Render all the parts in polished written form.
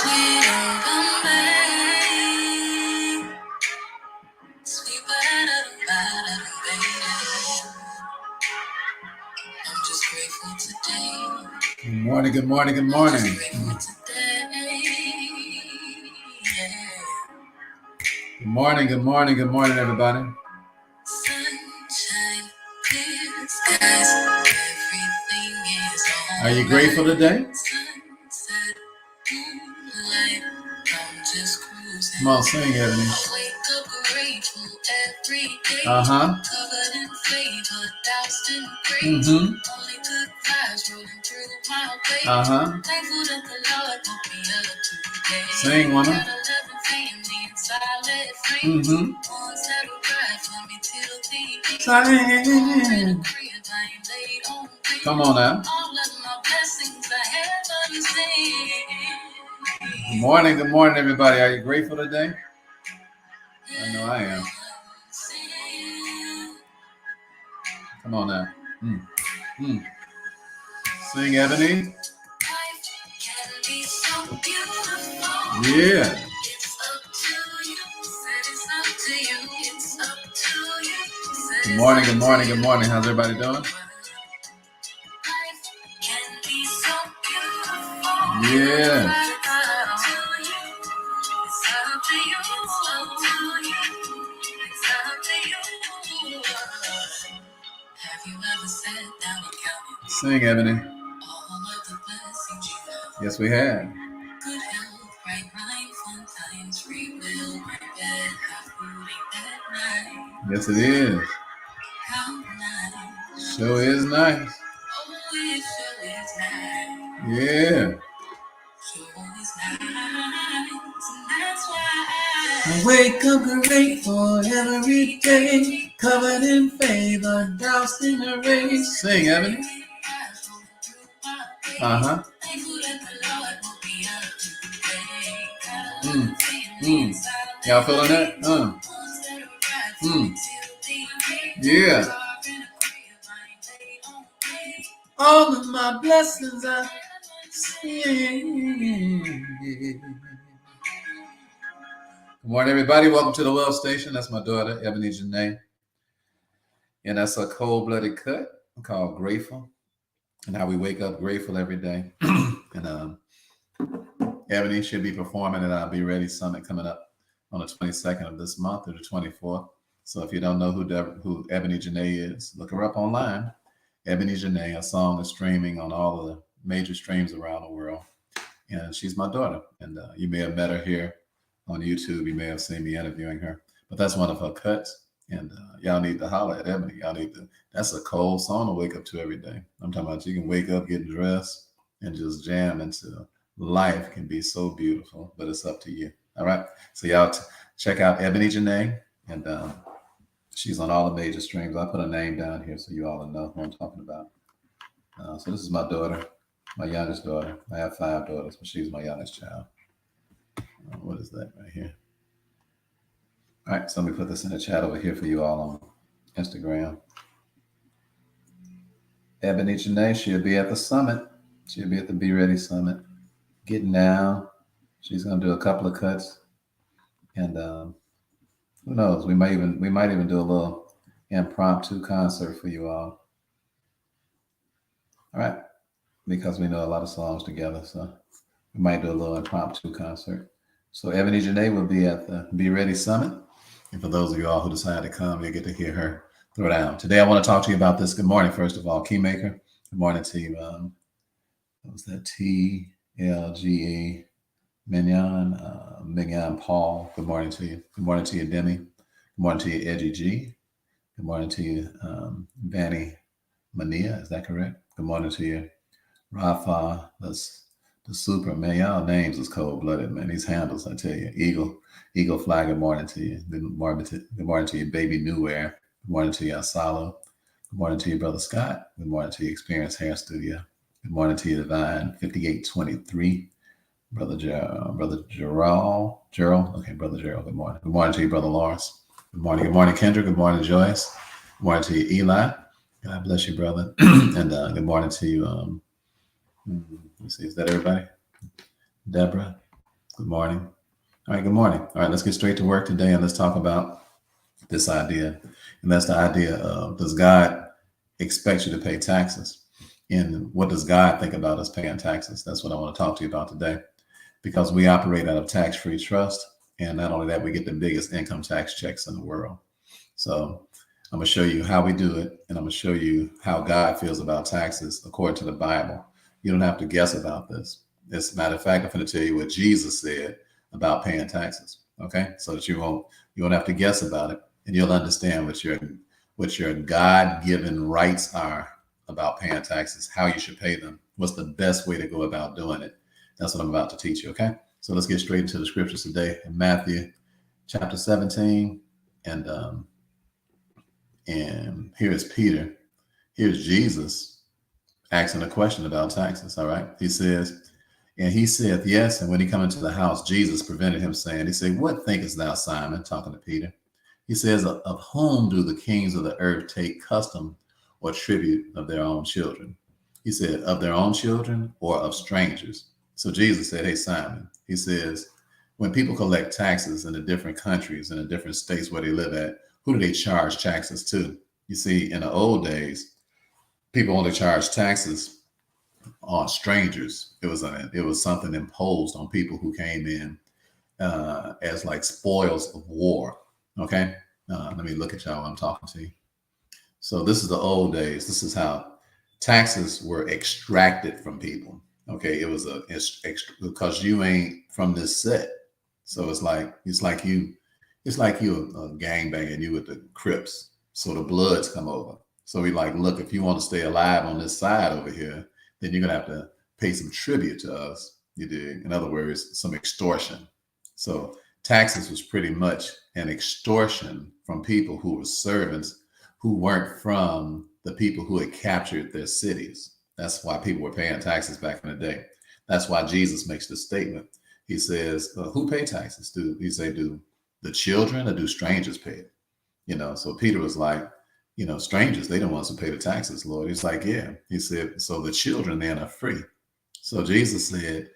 Sweet Bombay, sweet baby. I'm just grateful today. Good morning, good morning, good morning. Good morning, good morning, good morning, everybody. Sunshine, clear skies, everything is on. Are you grateful today? Sunset, moonlight, I'm just cruising. Come on, sing, Ebony. I wake up grateful every day. Covered in flavor, doused in grace. Only good vibes rolling through my way. Thankful that the Lord woke me up today. Sing, woman. Got 11 family in solid frames. Ones that'll ride for me till the end. Come on now. All of my blessings I have unseen. Good morning, everybody. Are you grateful today? I know I am. Come on now. Sing, Ebony. Yeah. Good morning, good morning, good morning. How's everybody doing? Yeah. Sing, Ebony. Yes, we have. Good health, right mind, fun times, free will, right bed, have food, ain't that nice? Yes, it is. How nice. Sure is nice. Oh, it sure is nice. Yeah. Sure is nice. And that's why I wake up grateful every day, covered in favor, doused in the rain. Sing, Ebony. Y'all feeling that? Yeah. All of my blessings I see. Good morning, everybody. Welcome to the Love Station. That's my daughter, Ebony Janae. And that's a cold-blooded cut called Grateful. And how we wake up grateful every day. And Ebony should be performing at our Be Ready Summit coming up on the 22nd of this month or the 24th. So if you don't know who Ebony Janae is, look her up online. Ebony Janae, a song is streaming on all of the major streams around the world. And she's my daughter. And you may have met her here on YouTube. You may have seen me interviewing her. But that's one of her cuts. And y'all need to holler at Ebony. That's a cold song to wake up to every day. I'm talking about you can wake up, get dressed, and just jam into life can be so beautiful, but it's up to you. All right. So y'all check out Ebony Janae, and she's on all the major streams. I put a name down here so you all know who I'm talking about. So this is my daughter, my youngest daughter. I have 5 daughters, but she's my youngest child. What is that right here? All right, so let me put this in the chat over here for you all on Instagram. Ebony Janae, she'll be at the summit. She'll be at the Be Ready Summit. Getting down. She's gonna do a couple of cuts, and who knows? We might even do a little impromptu concert for you all. All right, because we know a lot of songs together, so we might do a little impromptu concert. So Ebony Janae will be at the Be Ready Summit. And for those of you all who decide to come, you get to hear her throw down. Today, I want to talk to you about this. Good morning, first of all, Keymaker. Good morning to you. What was that? TLGE Mignon Paul. Good morning to you. Good morning to you, Demi. Good morning to you, Edgy G. Good morning to you, Vanny Mania. Is that correct? Good morning to you, Rafa. That's the super, man. Y'all names is cold-blooded, man. These handles, I tell you. Eagle Fly, good morning to you. Good morning to you, Baby Newwear. Good morning to you, Asalo. Good morning to you, Brother Scott. Good morning to you, Experience Hair Studio. Good morning to you, Divine 5823. Brother Gerald. Okay, Brother Gerald, good morning. Good morning to you, Brother Lawrence. Good morning, Kendra. Good morning, Joyce. Good morning to you, Eli. God bless you, brother. And good morning to you. Let me see, is that everybody? Deborah. Good morning. All right, good morning. All right, let's get straight to work today and let's talk about this idea. And that's the idea of, does God expect you to pay taxes? And what does God think about us paying taxes? That's what I want to talk to you about today, because we operate out of tax-free trust. And not only that, we get the biggest income tax checks in the world. So I'm going to show you how we do it. And I'm going to show you how God feels about taxes according to the Bible. You don't have to guess about this. As a matter of fact, I'm going to tell you what Jesus said about paying taxes. Okay. So that you won't have to guess about it, and you'll understand what your God-given rights are about paying taxes, how you should pay them, what's the best way to go about doing it. That's what I'm about to teach you. Okay. So let's get straight into the scriptures today in Matthew chapter 17. And here's Peter. Here's Jesus asking a question about taxes. All right. He says, and he said, yes. And when he come into the house, Jesus prevented him, saying, he said, what thinkest thou, Simon? Talking to Peter. He says, of whom do the kings of the earth take custom or tribute of their own children? He said, of their own children or of strangers? So Jesus said, hey, Simon, he says, when people collect taxes in the different countries and the different states where they live at, who do they charge taxes to? You see, in the old days, people only charged taxes on strangers. It was something imposed on people who came in as like spoils of war. Okay, let me look at y'all while I'm talking to you. So this is the old days. This is how taxes were extracted from people. Okay, it was because you ain't from this set. So it's like you a gangbanger and you with the Crips. So the Bloods come over. So we like, look, if you want to stay alive on this side over here, then you're gonna have to pay some tribute to us. You dig? In other words, some extortion. So taxes was pretty much an extortion from people who were servants who weren't from the people who had captured their cities. That's why people were paying taxes back in the day. That's why Jesus makes the statement. He says, who pay taxes? Do the children or do strangers pay it? You know, so Peter was like, you know, strangers, they don't want to pay the taxes, Lord. He's like, yeah. He said, so the children then are free. So Jesus said,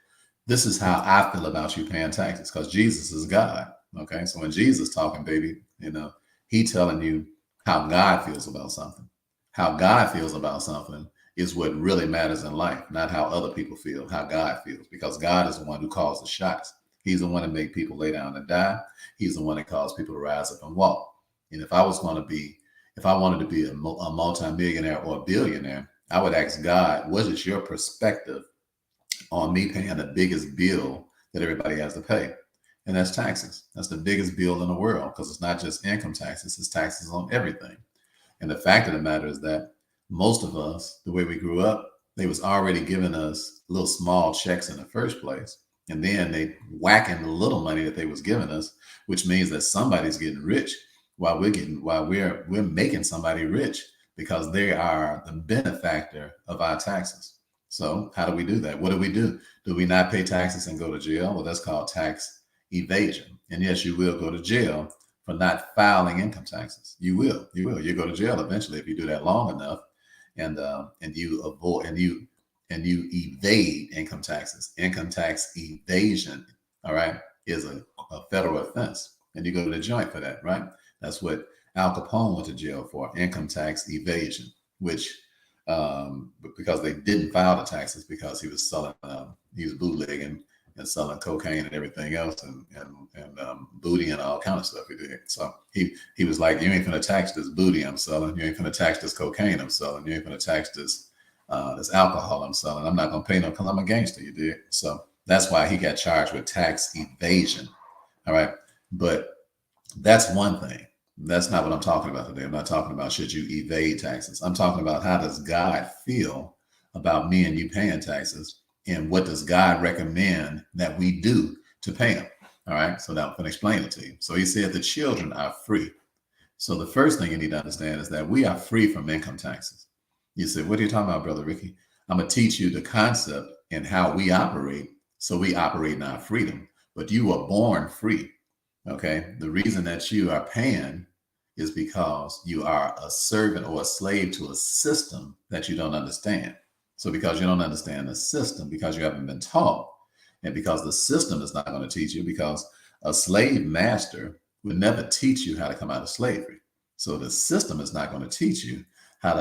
this is how I feel about you paying taxes, because Jesus is God. Okay. So when Jesus talking, baby, you know, he telling you how God feels about something. How God feels about something is what really matters in life, not how other people feel, how God feels, because God is the one who calls the shots. He's the one that make people lay down and die. He's the one that calls people to rise up and walk. And if I wanted to be a multimillionaire or a billionaire, I would ask God, what is your perspective on me paying the biggest bill that everybody has to pay? And that's taxes. That's the biggest bill in the world, because it's not just income taxes, it's taxes on everything. And the fact of the matter is that most of us, the way we grew up, they was already giving us little small checks in the first place. And then they whacking the little money that they was giving us, which means that somebody's getting rich while we're making somebody rich, because they are the benefactor of our taxes. So how do we do that? What do we do? Do we not pay taxes and go to jail? Well, that's called tax evasion. And yes, you will go to jail for not filing income taxes. You will. You go to jail eventually if you do that long enough, and you avoid and you evade income taxes. Income tax evasion, all right, is a federal offense, and you go to the joint for that, right? That's what Al Capone went to jail for, income tax evasion, which because they didn't file the taxes, because he was selling, he was bootlegging and selling cocaine and everything else, and booty and all kind of stuff he did. So he was like, you ain't gonna tax this booty I'm selling. You ain't gonna tax this cocaine I'm selling. You ain't gonna tax this alcohol I'm selling. I'm not gonna pay no, because I'm a gangster, you did. So that's why he got charged with tax evasion. All right, but that's one thing. That's not what I'm talking about today. I'm not talking about should you evade taxes. I'm talking about how does God feel about me and you paying taxes, and what does God recommend that we do to pay them? All right. So now I'm going to explain it to you. So he said the children are free. So the first thing you need to understand is that we are free from income taxes. You say, what are you talking about, Brother Ricky? I'm going to teach you the concept and how we operate. So we operate in our freedom, but you were born free. Okay. The reason that you are paying is because you are a servant or a slave to a system that you don't understand. So because you don't understand the system, because you haven't been taught, And because the system is not going to teach you, because a slave master would never teach you how to come out of slavery. So the system is not going to teach you how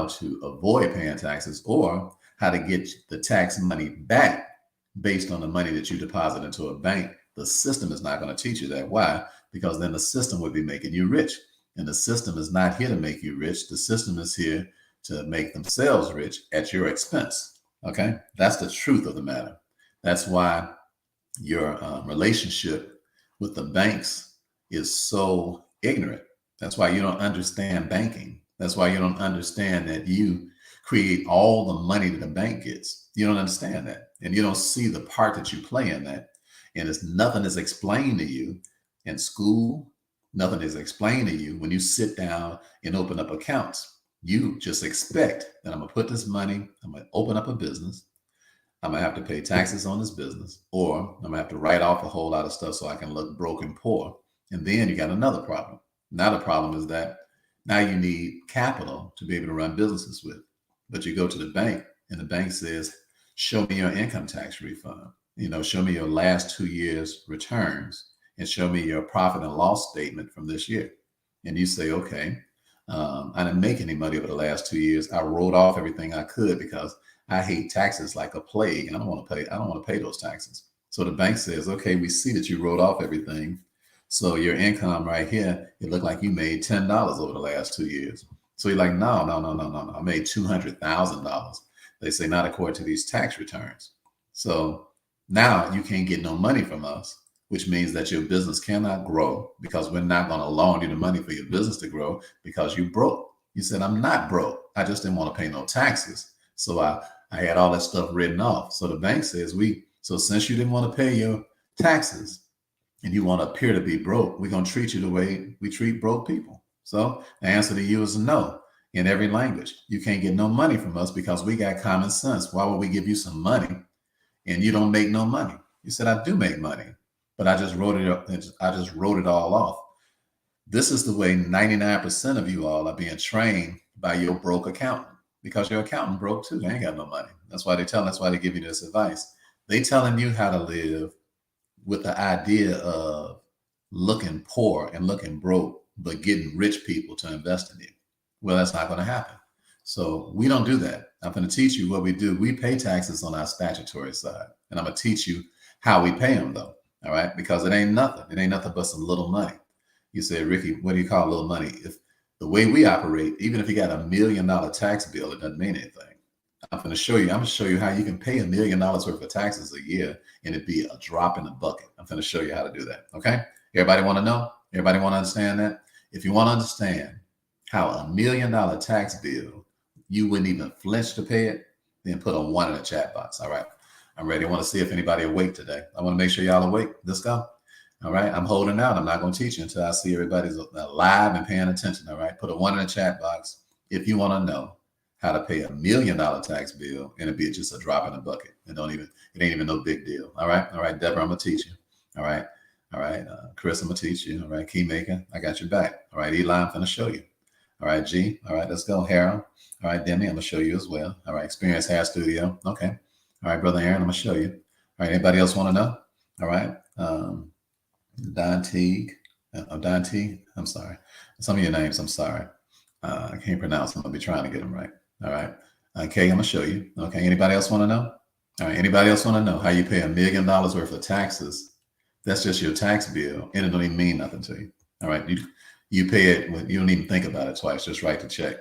to avoid paying taxes or how to get the tax money back based on the money that you deposit into a bank. The system is not going to teach you that. Why? Because then the system would be making you rich. And the system is not here to make you rich. The system is here to make themselves rich at your expense. Okay? That's the truth of the matter. That's why your relationship with the banks is so ignorant. That's why you don't understand banking. That's why you don't understand that you create all the money that the bank gets. You don't understand that. And you don't see the part that you play in that. And it's nothing is explained to you in school. Nothing is explained to you when you sit down and open up accounts. You just expect that I'm going to put this money, I'm going to open up a business. I'm going to have to pay taxes on this business, or I'm going to have to write off a whole lot of stuff so I can look broke and poor. And then you got another problem. Now the problem is that now you need capital to be able to run businesses with. But you go to the bank and the bank says, show me your income tax refund. Show me your last 2 years returns and show me your profit and loss statement from this year. And you say, okay, I didn't make any money over the last 2 years. I wrote off everything I could because I hate taxes like a plague. And I don't want to pay those taxes. So the bank says, okay, we see that you wrote off everything. So your income right here, it looked like you made $10 over the last 2 years. So you're like, no. I made $200,000. They say not according to these tax returns. So now you can't get no money from us, which means that your business cannot grow because we're not going to loan you the money for your business to grow because you broke. You said, I'm not broke. I just didn't want to pay no taxes. So I had all that stuff written off. So the bank says, so since you didn't want to pay your taxes and you want to appear to be broke, we're going to treat you the way we treat broke people. So the answer to you is no in every language. You can't get no money from us because we got common sense. Why would we give you some money and you don't make no money? You said, I do make money, but I just wrote it all off. This is the way 99% of you all are being trained by your broke accountant because your accountant broke too. They ain't got no money. That's why they give you this advice. They telling you how to live with the idea of looking poor and looking broke, but getting rich people to invest in you. Well, that's not going to happen. So we don't do that. I'm going to teach you what we do. We pay taxes on our statutory side. And I'm going to teach you how we pay them, though. All right? Because it ain't nothing. It ain't nothing but some little money. You say, Ricky, what do you call little money? If the way we operate, even if you got $1 million tax bill, it doesn't mean anything. I'm going to show you how you can pay $1 million worth of taxes a year and it'd be a drop in the bucket. I'm going to show you how to do that. Okay? Everybody want to know? Everybody want to understand that? If you want to understand how $1 million tax bill, you wouldn't even flinch to pay it, then put a 1 in the chat box. All right. I'm ready. I want to see if anybody awake today. I want to make sure y'all awake. Let's go. All right. I'm holding out. I'm not going to teach you until I see everybody's alive and paying attention. All right. Put a 1 in the chat box if you want to know how to pay $1 million tax bill and it'd be just a drop in the bucket. It ain't even no big deal. All right. All right. Deborah, I'm going to teach you. All right. All right. Chris, I'm going to teach you. All right. Keymaker, I got your back. All right. Eli, I'm going to show you. All right, G. All right, let's go. Harold. All right, Demi, I'm going to show you as well. All right, Experience Hair Studio. Okay. All right, Brother Aaron, I'm going to show you. All right, anybody else want to know? All right. Don Teague. Don Teague. I'm sorry. Some of your names, I'm sorry. I can't pronounce them. I'll be trying to get them right. All right. Okay, I'm going to show you. Okay, anybody else want to know? All right, anybody else want to know how you pay $1 million worth of taxes? That's just your tax bill, and it don't even mean nothing to you. All right, you pay it when you don't even think about it twice. Just write the check.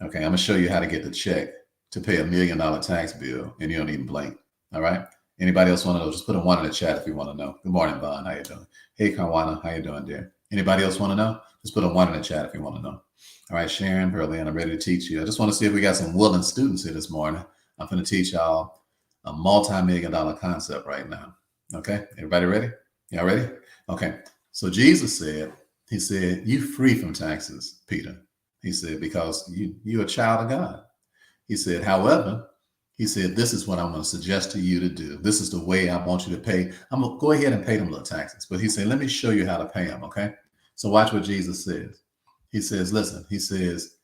Okay, I'm gonna show you how to get the check to pay $1 million tax bill, and you don't even blink. All right. Anybody else want to know? Just put a 1 in the chat if you want to know. Good morning, Vaughn. How you doing? Hey, Karwana. How you doing, dear? Anybody else want to know? Just put a 1 in the chat if you want to know. All right, Sharon, Pearline, I'm ready to teach you. I just want to see if we got some willing students here this morning. I'm going to teach y'all a multi-million-dollar concept right now. Okay, everybody ready? Y'all ready? Okay. So Jesus said, he said, you free from taxes, Peter. He said, because you're a child of God. He said, however, he said, this is what I'm going to suggest to you to do. This is the way I want you to pay. I'm going to go ahead and pay them little taxes. But he said, let me show you how to pay them, okay? So watch what Jesus says. He says, listen, he says,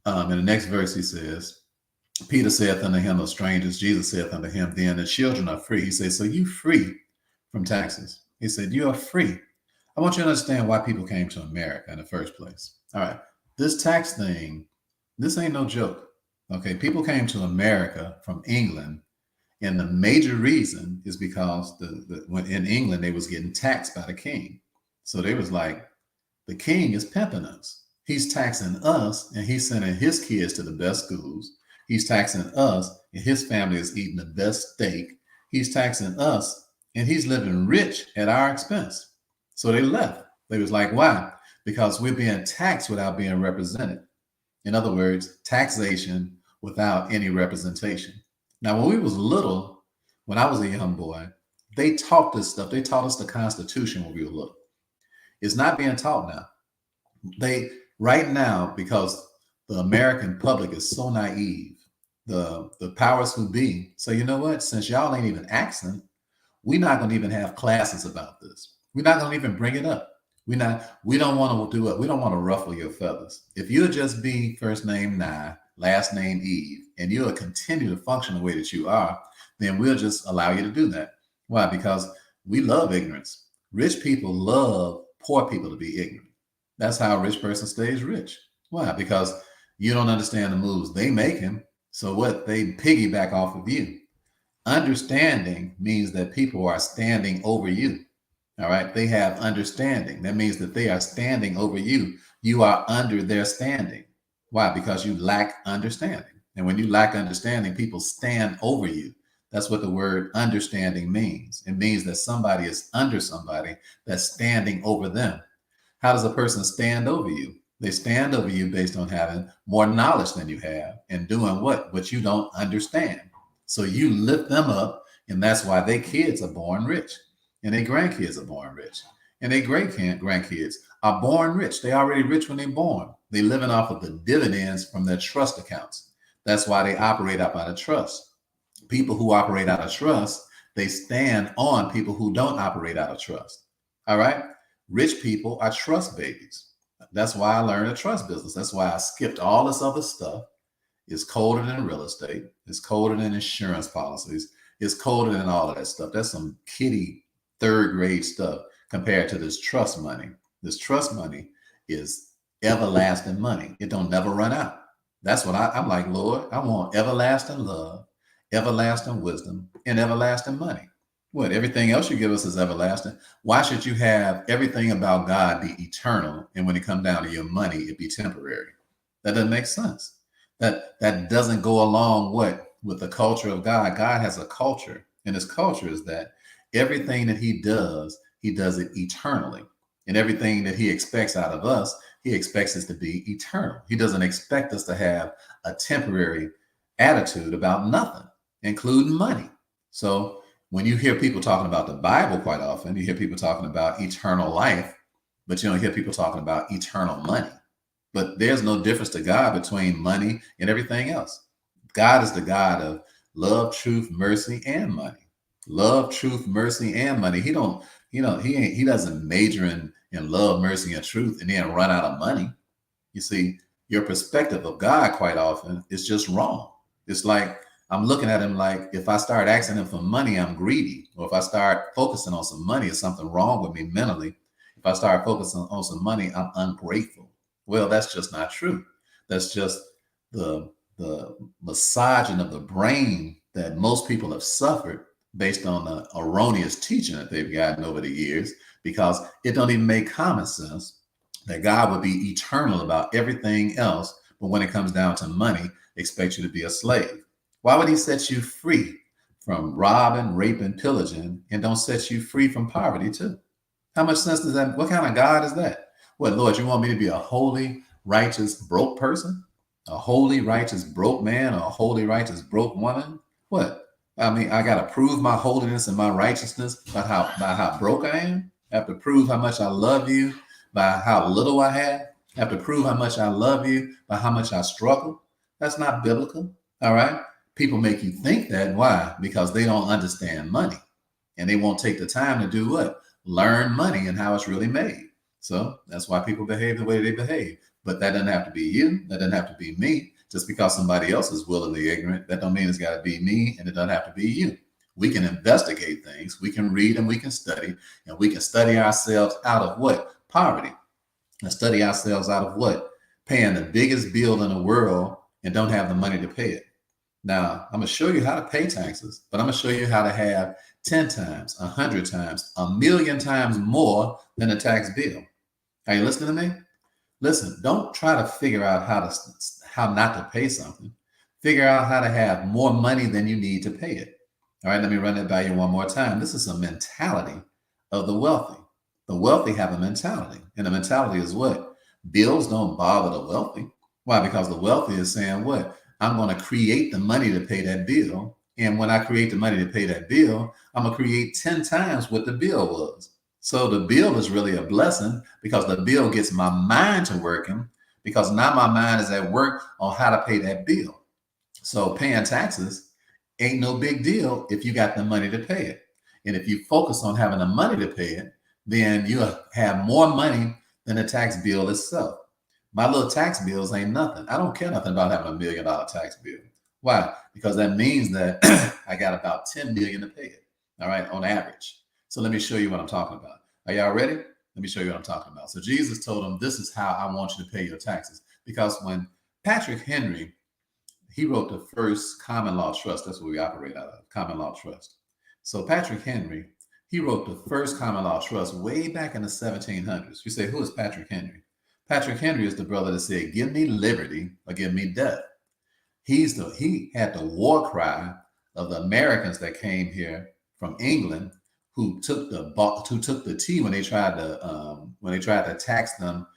in the next verse, he says, Peter saith unto him, of strangers. Jesus saith unto him, then the children are free. He said, so you free from taxes. He said, you are free. I want you to understand why people came to America in the first place. All right. This tax thing, this ain't no joke. Okay. People came to America from England. And the major reason is because when in England, they was getting taxed by the king. So they was like, the king is pimping us. He's taxing us and he's sending his kids to the best schools. He's taxing us and his family is eating the best steak. He's taxing us and he's living rich at our expense. So they left. They was like, why? Because we're being taxed without being represented. In other words, taxation without any representation. Now, when we was little, when I was a young boy, they taught this stuff. They taught us the Constitution when we were little. It's not being taught now. They right now, because the American public is so naive, the powers who be. So you know what? Since y'all ain't even asking, we're not going to even have classes about this. We're not going to even bring it up. We don't want to do it. We don't want to ruffle your feathers. If you'll just be first name Nye, last name Eve, and you'll continue to function the way that you are, then we'll just allow you to do that. Why? Because we love ignorance. Rich people love poor people to be ignorant. That's how a rich person stays rich. Why? Because you don't understand the moves they making. So what? They piggyback off of you. Understanding means that people are standing over you. All right. They have understanding. That means that they are standing over you. You are under their standing. Why? Because you lack understanding. And when you lack understanding, people stand over you. That's what the word understanding means. It means that somebody is under somebody that's standing over them. How does a person stand over you? They stand over you based on having more knowledge than you have and doing what you don't understand. So you lift them up, and that's why their kids are born rich. And their grandkids are born rich. And their grandkids are born rich. They're already rich when they're born. They're living off of the dividends from their trust accounts. That's why they operate out of trust. People who operate out of trust, they stand on people who don't operate out of trust. All right? Rich people are trust babies. That's why I learned a trust business. That's why I skipped all this other stuff. It's colder than real estate. It's colder than insurance policies. It's colder than all of that stuff. That's some kiddie third grade stuff compared to this trust money. This trust money is everlasting money. It don't never run out. That's what I'm like, Lord, I want everlasting love, everlasting wisdom, and everlasting money. What? Everything else you give us is everlasting. Why should you have everything about God be eternal, and when it comes down to your money, it be temporary? That doesn't make sense. That doesn't go along with the culture of God. God has a culture, and his culture is that everything that he does it eternally. And everything that he expects out of us, he expects us to be eternal. He doesn't expect us to have a temporary attitude about nothing, including money. So when you hear people talking about the Bible quite often, you hear people talking about eternal life, but you don't hear people talking about eternal money. But there's no difference to God between money and everything else. God is the God of love, truth, mercy, and money. Love, truth, mercy, and money. He doesn't major in love, mercy, and truth and then run out of money. You see, your perspective of God quite often is just wrong. It's like I'm looking at him like if I start asking him for money, I'm greedy. Or if I start focusing on some money, there's something wrong with me mentally. If I start focusing on some money, I'm ungrateful. Well, that's just not true. That's just the massaging of the brain that most people have suffered based on the erroneous teaching that they've gotten over the years, because it don't even make common sense that God would be eternal about everything else, but when it comes down to money, expect you to be a slave. Why would he set you free from robbing, raping, pillaging, and don't set you free from poverty too? How much sense does that? What kind of God is that? What, Lord, you want me to be a holy, righteous, broke person? A holy, righteous, broke man, or a holy, righteous, broke woman? What? I mean, I got to prove my holiness and my righteousness by how broke I am. I have to prove how much I love you by how little I have. I have to prove how much I love you by how much I struggle. That's not biblical. All right. People make you think that. Why? Because they don't understand money, and they won't take the time to do what? Learn money and how it's really made. So that's why people behave the way they behave. But that doesn't have to be you. That doesn't have to be me. Just because somebody else is willingly ignorant, that don't mean it's got to be me, and it doesn't have to be you. We can investigate things, we can read, and we can study, and we can study ourselves out of what? Poverty. And study ourselves out of what? Paying the biggest bill in the world and don't have the money to pay it. Now, I'm going to show you how to pay taxes, but I'm going to show you how to have 10 times, 100 times, 1,000,000 times more than a tax bill. Are you listening to me? Listen, don't try to figure out how not to pay something. Figure out how to have more money than you need to pay it. All right, let me run that by you one more time. This is a mentality of the wealthy. The wealthy have a mentality, and the mentality is what? Bills don't bother the wealthy. Why? Because the wealthy is saying what? I'm going to create the money to pay that bill. And when I create the money to pay that bill, I'm going to create 10 times what the bill was. So the bill is really a blessing because the bill gets my mind to working, because now my mind is at work on how to pay that bill. So paying taxes ain't no big deal if you got the money to pay it. And if you focus on having the money to pay it, then you'll have more money than the tax bill itself. My little tax bills ain't nothing. I don't care nothing about having $1 million tax bill. Why? Because that means that I got about 10 million to pay it. All right, on average. So let me show you what I'm talking about. Are y'all ready? Let me show you what I'm talking about. So Jesus told them, this is how I want you to pay your taxes. Because when Patrick Henry, he wrote the first common law trust. That's what we operate out of, common law trust. So Patrick Henry, he wrote the first common law trust way back in the 1700s. You say, who is Patrick Henry? Patrick Henry is the brother that said, give me liberty or give me death. He had the war cry of the Americans that came here from England, who took the tea when they tried to tax them,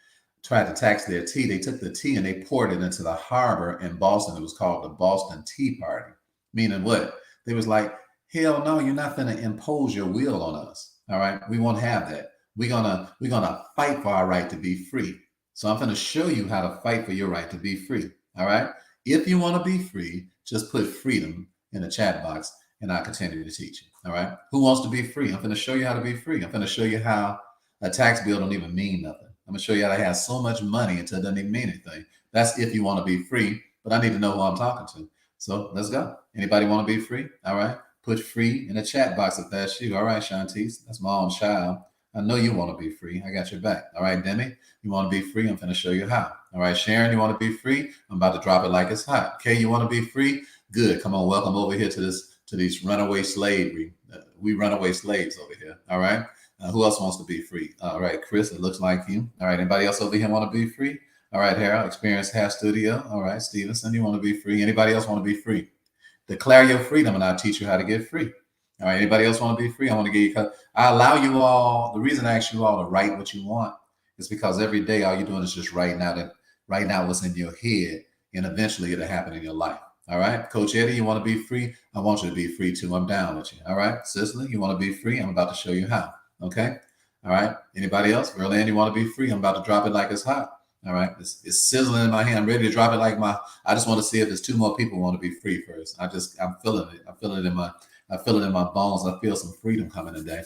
tried to tax their tea. They took the tea and they poured it into the harbor in Boston. It was called the Boston Tea Party. Meaning what? They was like, hell no, you're not going to impose your will on us. All right, we won't have that. We're gonna fight for our right to be free. So I'm going to show you how to fight for your right to be free. All right. If you want to be free, just put freedom in the chat box and I'll continue to teach you. All right. Who wants to be free? I'm going to show you how to be free. I'm going to show you how a tax bill don't even mean nothing. I'm going to show you how to have so much money until it doesn't even mean anything. That's if you want to be free, but I need to know who I'm talking to. So let's go. Anybody want to be free? All right. Put free in the chat box if that's you. All right, Shantice. That's my own child. I know you want to be free. I got your back. All right, Demi, you want to be free? I'm going to show you how. All right, Sharon, you want to be free? I'm about to drop it like it's hot. Kay, you want to be free? Good. Come on, welcome over here to these runaway slavery. We runaway slaves over here. All right. Who else wants to be free? All right, Chris, it looks like you. All right, anybody else over here want to be free? All right, Harold, Experience Hair Studio. All right, Stevenson, you want to be free? Anybody else want to be free? Declare your freedom, and I'll teach you how to get free. All right, anybody else want to be free? I want to give you, I allow you all, the reason I ask you all to write what you want is because every day all you're doing is just writing out what's in your head, and eventually it'll happen in your life. All right, Coach Eddie, you want to be free? I want you to be free too. I'm down with you. All right, Cicely, you want to be free? I'm about to show you how. Okay, all right. Anybody else? Girl, Ann, you want to be free? I'm about to drop it like it's hot. All right, it's sizzling in my hand. I'm ready to drop it like I just want to see if there's 2 more people who want to be free first. I'm feeling it. I feel it in my bones. I feel some freedom coming today.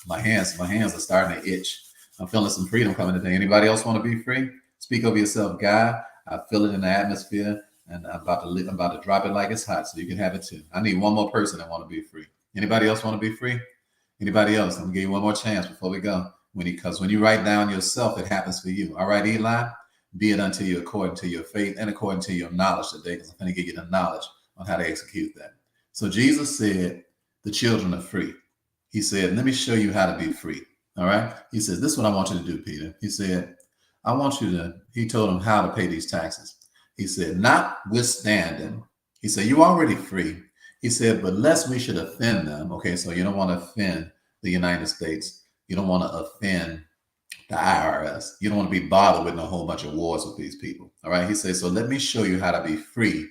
My hands are starting to itch. I'm feeling some freedom coming today. Anybody else want to be free? Speak over yourself, Guy. I feel it in the atmosphere, and I'm about to drop it like it's hot, so you can have it too. I need 1 more person that want to be free. Anybody else want to be free? Anybody else? I'm gonna give you 1 more chance before we go. Because when you write down yourself, it happens for you. All right, Eli, be it unto you according to your faith and according to your knowledge today, because I'm going to give you the knowledge on how to execute that. So Jesus said, the children are free. He said, let me show you how to be free. All right. He says, this is what I want you to do, Peter. He said, he told him how to pay these taxes. He said, notwithstanding, he said, you're already free. He said, but lest we should offend them. Okay, so you don't want to offend the United States. You don't want to offend the IRS. You don't want to be bothered with a whole bunch of wars with these people. All right. He says, so let me show you how to be free,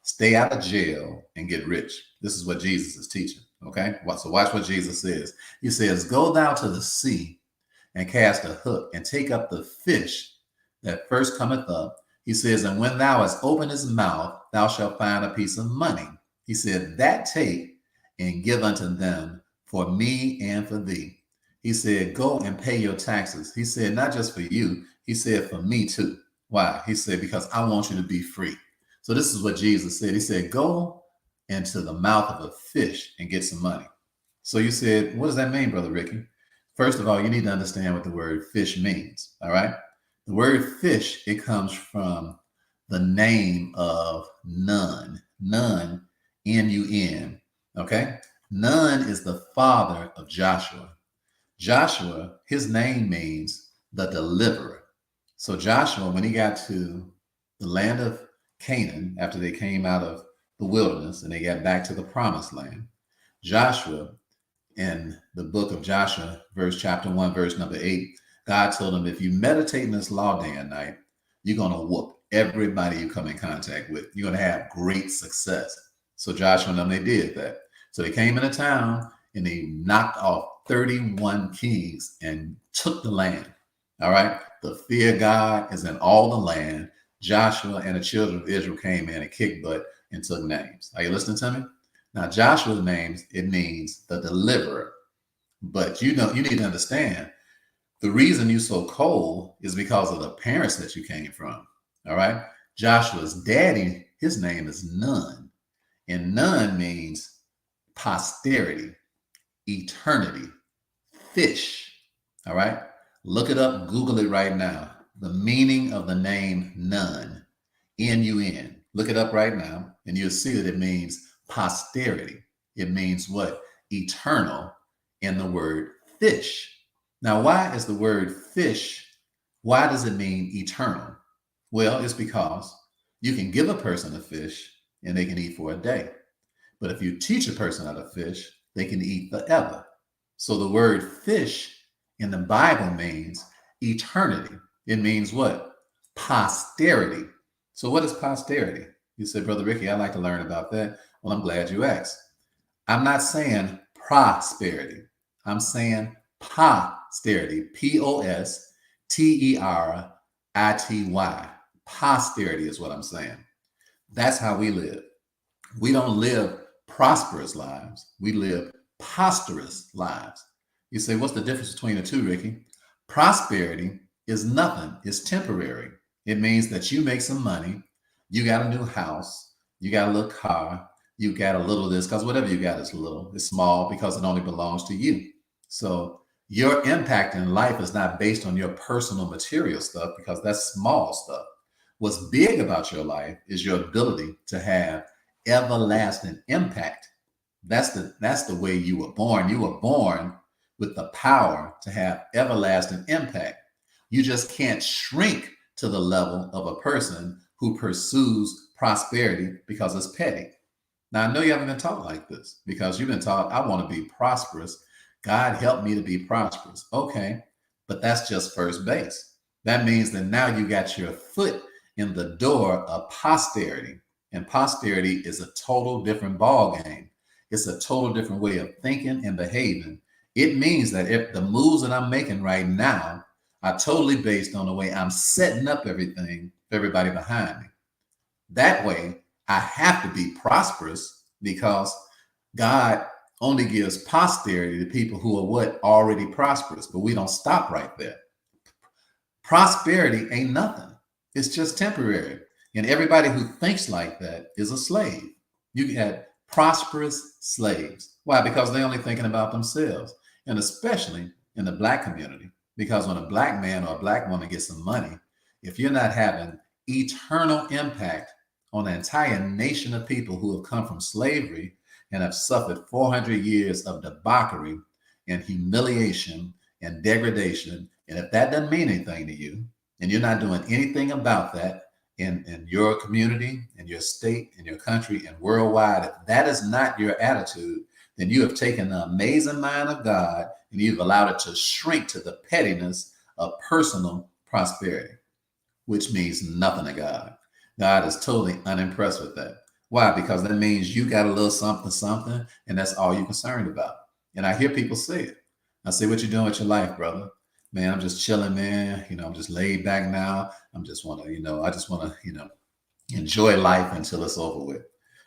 stay out of jail, and get rich. This is what Jesus is teaching. Okay. So watch what Jesus says. He says, go thou to the sea and cast a hook and take up the fish that first cometh up. He says, and when thou hast opened his mouth, thou shalt find a piece of money. He said, that take and give unto them for me and for thee. He said, go and pay your taxes. He said, not just for you. He said, for me too. Why? He said, because I want you to be free. So this is what Jesus said. He said, go into the mouth of a fish and get some money. So you said, what does that mean, Brother Ricky? First of all, you need to understand what the word fish means. All right. The word fish, it comes from the name of Nun. Nun, N-U-N. Okay. Nun is the father of Joshua. Joshua, his name means the deliverer. So Joshua, when he got to the land of Canaan, after they came out of the wilderness and they got back to the promised land, Joshua, in the book of Joshua, chapter 1, verse number 8, God told him, if you meditate in this law day and night, you're going to whoop everybody you come in contact with. You're going to have great success. So Joshua and them, they did that. So they came into town and they knocked off 31 kings and took the land. All right. The fear of God is in all the land. Joshua and the children of Israel came in and kicked butt and took names. Are you listening to me? Now, Joshua's names, it means the deliverer. But you need to understand, the reason you're so cold is because of the parents that you came from. All right. Joshua's daddy, his name is Nun. And Nun means posterity, eternity, fish. All right. Look it up, Google it right now. The meaning of the name Nun, N-U-N. Look it up right now, and you'll see that it means posterity. It means what? Eternal in the word fish. Now, why is the word fish, why does it mean eternal? Well, it's because you can give a person a fish and they can eat for a day. But if you teach a person how to fish, they can eat forever. So the word fish in the Bible means eternity. It means what? Posterity. So what is posterity? You said, Brother Ricky, I'd like to learn about that. Well, I'm glad you asked. I'm not saying prosperity. I'm saying posterity. P-O-S-T-E-R-I-T-Y. Posterity is what I'm saying. That's how we live. We don't live prosperous lives. We live posterous lives. You say, what's the difference between the two, Ricky? Prosperity is nothing. It's temporary. It means that you make some money. You got a new house. You got a little car. You got a little of this, because whatever you got is little. It's small because it only belongs to you. So your impact in life is not based on your personal material stuff, because that's small stuff. What's big about your life is your ability to have everlasting impact. That's the way you were born. You were born with the power to have everlasting impact. You just can't shrink to the level of a person who pursues prosperity because it's petty. Now, I know you haven't been taught like this, because you've been taught, I want to be prosperous. God help me to be prosperous. Okay, but that's just first base. That means that now you got your foot in the door of posterity. And posterity is a total different ball game. It's a total different way of thinking and behaving. It means that if the moves that I'm making right now are totally based on the way I'm setting up everything for everybody behind me. That way, I have to be prosperous, because God only gives posterity to people who are what? Already prosperous. But we don't stop right there. Prosperity ain't nothing. It's just temporary. And everybody who thinks like that is a slave. You get prosperous slaves. Why? Because they're only thinking about themselves. And especially in the Black community. Because when a Black man or a Black woman gets some money, if you're not having eternal impact on the entire nation of people who have come from slavery and have suffered 400 years of debauchery and humiliation and degradation, and if that doesn't mean anything to you, and you're not doing anything about that in your community, in your state, in your country, and worldwide, if that is not your attitude, then you have taken the amazing mind of God and you've allowed it to shrink to the pettiness of personal prosperity, which means nothing to God. God is totally unimpressed with that. Why? Because that means you got a little something, and that's all you're concerned about. And I hear people say it. I say, what you doing with your life, brother? Man, I'm just chilling, man. I'm just laid back now. I just want to, enjoy life until it's over with.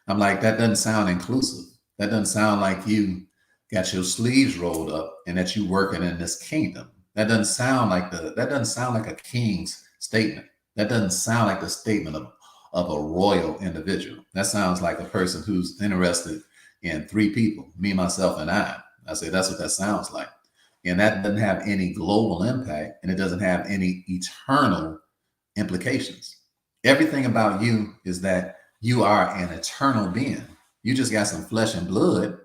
I'm like, that doesn't sound inclusive. That doesn't sound like you got your sleeves rolled up and that you working in this kingdom. That doesn't sound like a king's statement. That doesn't sound like the statement of of a royal individual. That sounds like a person who's interested in three people, me, myself, and I. I say that's what that sounds like. And that doesn't have any global impact, and it doesn't have any eternal implications. Everything about you is that you are an eternal being. You just got some flesh and blood,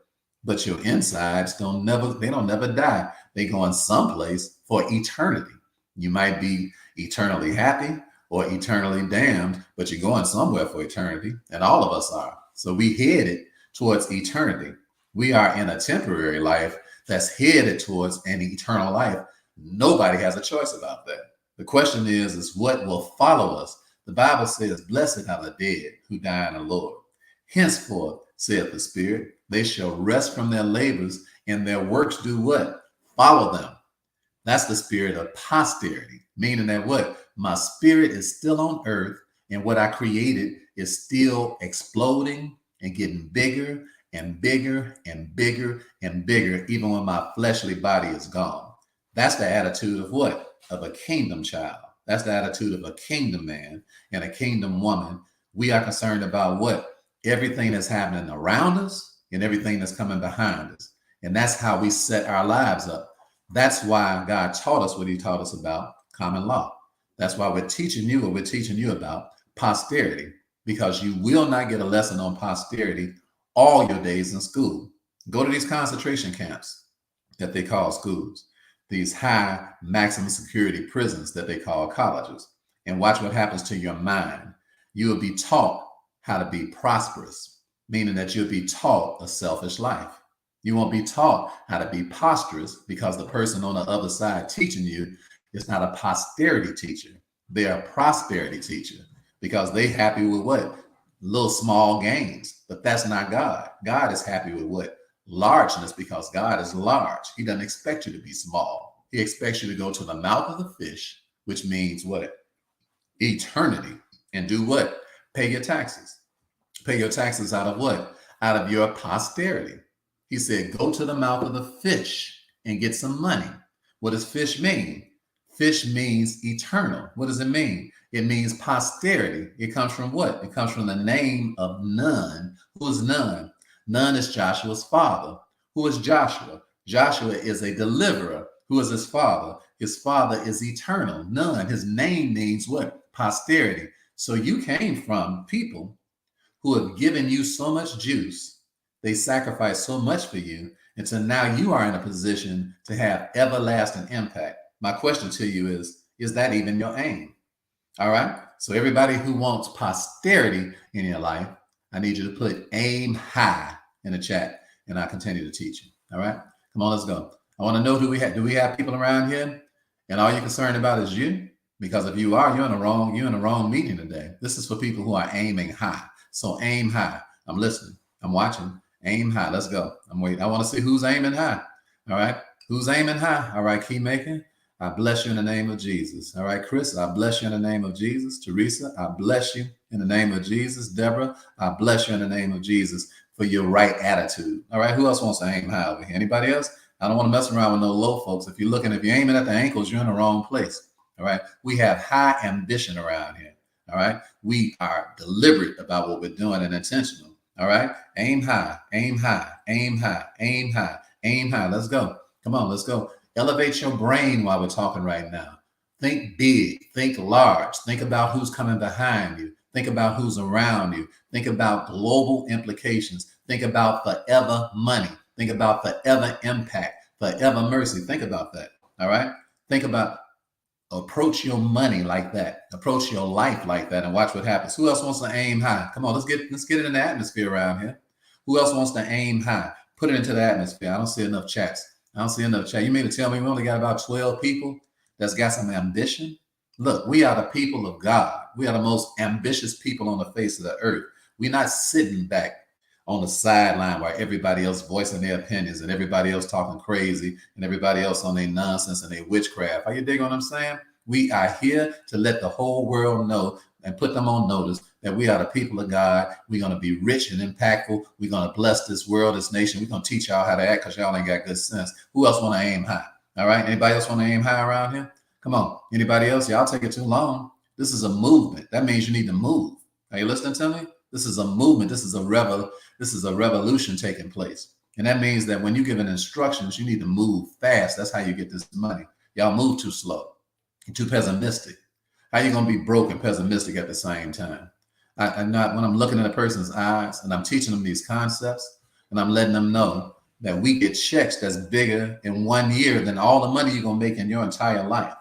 but your insides don't never die. They go in someplace for eternity. You might be eternally happy or eternally damned, but you're going somewhere for eternity, and all of us are. So we headed towards eternity. We are in a temporary life that's headed towards an eternal life. Nobody has a choice about that. The question is what will follow us? The Bible says, blessed are the dead who die in the Lord. Henceforth, saith the Spirit, they shall rest from their labors, and their works do what? Follow them. That's the spirit of posterity, meaning that what? My spirit is still on earth, and what I created is still exploding and getting bigger and bigger and bigger and bigger, even when my fleshly body is gone. That's the attitude of what? Of a kingdom child. That's the attitude of a kingdom man and a kingdom woman. We are concerned about what? Everything that's happening around us and everything that's coming behind us. And that's how we set our lives up. That's why God taught us what he taught us about common law. That's why we're teaching you what we're teaching you about posterity, because you will not get a lesson on posterity all your days in school. Go to these concentration camps that they call schools, these high maximum security prisons that they call colleges, and watch what happens to your mind. You will be taught how to be prosperous, meaning that you'll be taught a selfish life. You won't be taught how to be prosperous, because the person on the other side teaching you is not a posterity teacher. They're a prosperity teacher, because they happy with what? Little small gains. But that's not God. God is happy with what? Largeness, because God is large. He doesn't expect you to be small. He expects you to go to the mouth of the fish, which means what? Eternity. And do what? Pay your taxes. Pay your taxes out of what? Out of your posterity. He said, go to the mouth of the fish and get some money. What does fish mean? Fish means eternal. What does it mean? It means posterity. It comes from what? It comes from the name of Nun. Who is Nun? Nun is Joshua's father. Who is Joshua? Joshua is a deliverer. Who is his father? His father is eternal. Nun. His name means what? Posterity. So you came from people who have given you so much juice. They sacrificed so much for you. And so now you are in a position to have everlasting impact. My question to you is that even your aim? All right. So everybody who wants posterity in your life, I need you to put aim high in the chat, and I'll continue to teach you. All right. Come on, let's go. I want to know, do we have people around here? And all you're concerned about is you? Because if you are, you're in the wrong meeting today. This is for people who are aiming high. So aim high. I'm listening. I'm watching. Aim high. Let's go. I'm waiting. I want to see who's aiming high. All right. Who's aiming high? All right. Keymaker, I bless you in the name of Jesus. All right. Chris, I bless you in the name of Jesus. Teresa, I bless you in the name of Jesus. Deborah, I bless you in the name of Jesus for your right attitude. All right. Who else wants to aim high over here? Anybody else? I don't want to mess around with no low folks. If you're aiming at the ankles, you're in the wrong place. All right. We have high ambition around here. All right. We are deliberate about what we're doing and intentional. All right. Aim high, aim high, aim high, aim high, aim high. Let's go. Come on, let's go. Elevate your brain while we're talking right now. Think big, think large, think about who's coming behind you. Think about who's around you. Think about global implications. Think about forever money. Think about forever impact, forever mercy. Think about that. All right. Think about, approach your money like that. Approach your life like that, and watch what happens. Who else wants to aim high? Come on, let's get it in the atmosphere around here. Who else wants to aim high? Put it into the atmosphere. I don't see enough chats. I don't see enough chat. You mean to tell me we only got about 12 people that's got some ambition? Look, we are the people of God. We are the most ambitious people on the face of the earth. We're not sitting back on the sideline where everybody else voicing their opinions and everybody else talking crazy and everybody else on their nonsense and their witchcraft. Are you digging what I'm saying? We are here to let the whole world know and put them on notice that we are the people of God. We're going to be rich and impactful. We're going to bless this world, this nation. We're going to teach y'all how to act, because y'all ain't got good sense. Who else want to aim high? All right. Anybody else want to aim high around here? Come on. Anybody else? Y'all take it too long. This is a movement. That means you need to move. Are you listening to me? This is a movement. This is a revolution taking place. And that means that when you're given instructions, you need to move fast. That's how you get this money. Y'all move too slow. You're too pessimistic. How you gonna be broke and pessimistic at the same time? I'm not when I'm looking in a person's eyes and I'm teaching them these concepts and I'm letting them know that we get checks that's bigger in 1 year than all the money you're gonna make in your entire life.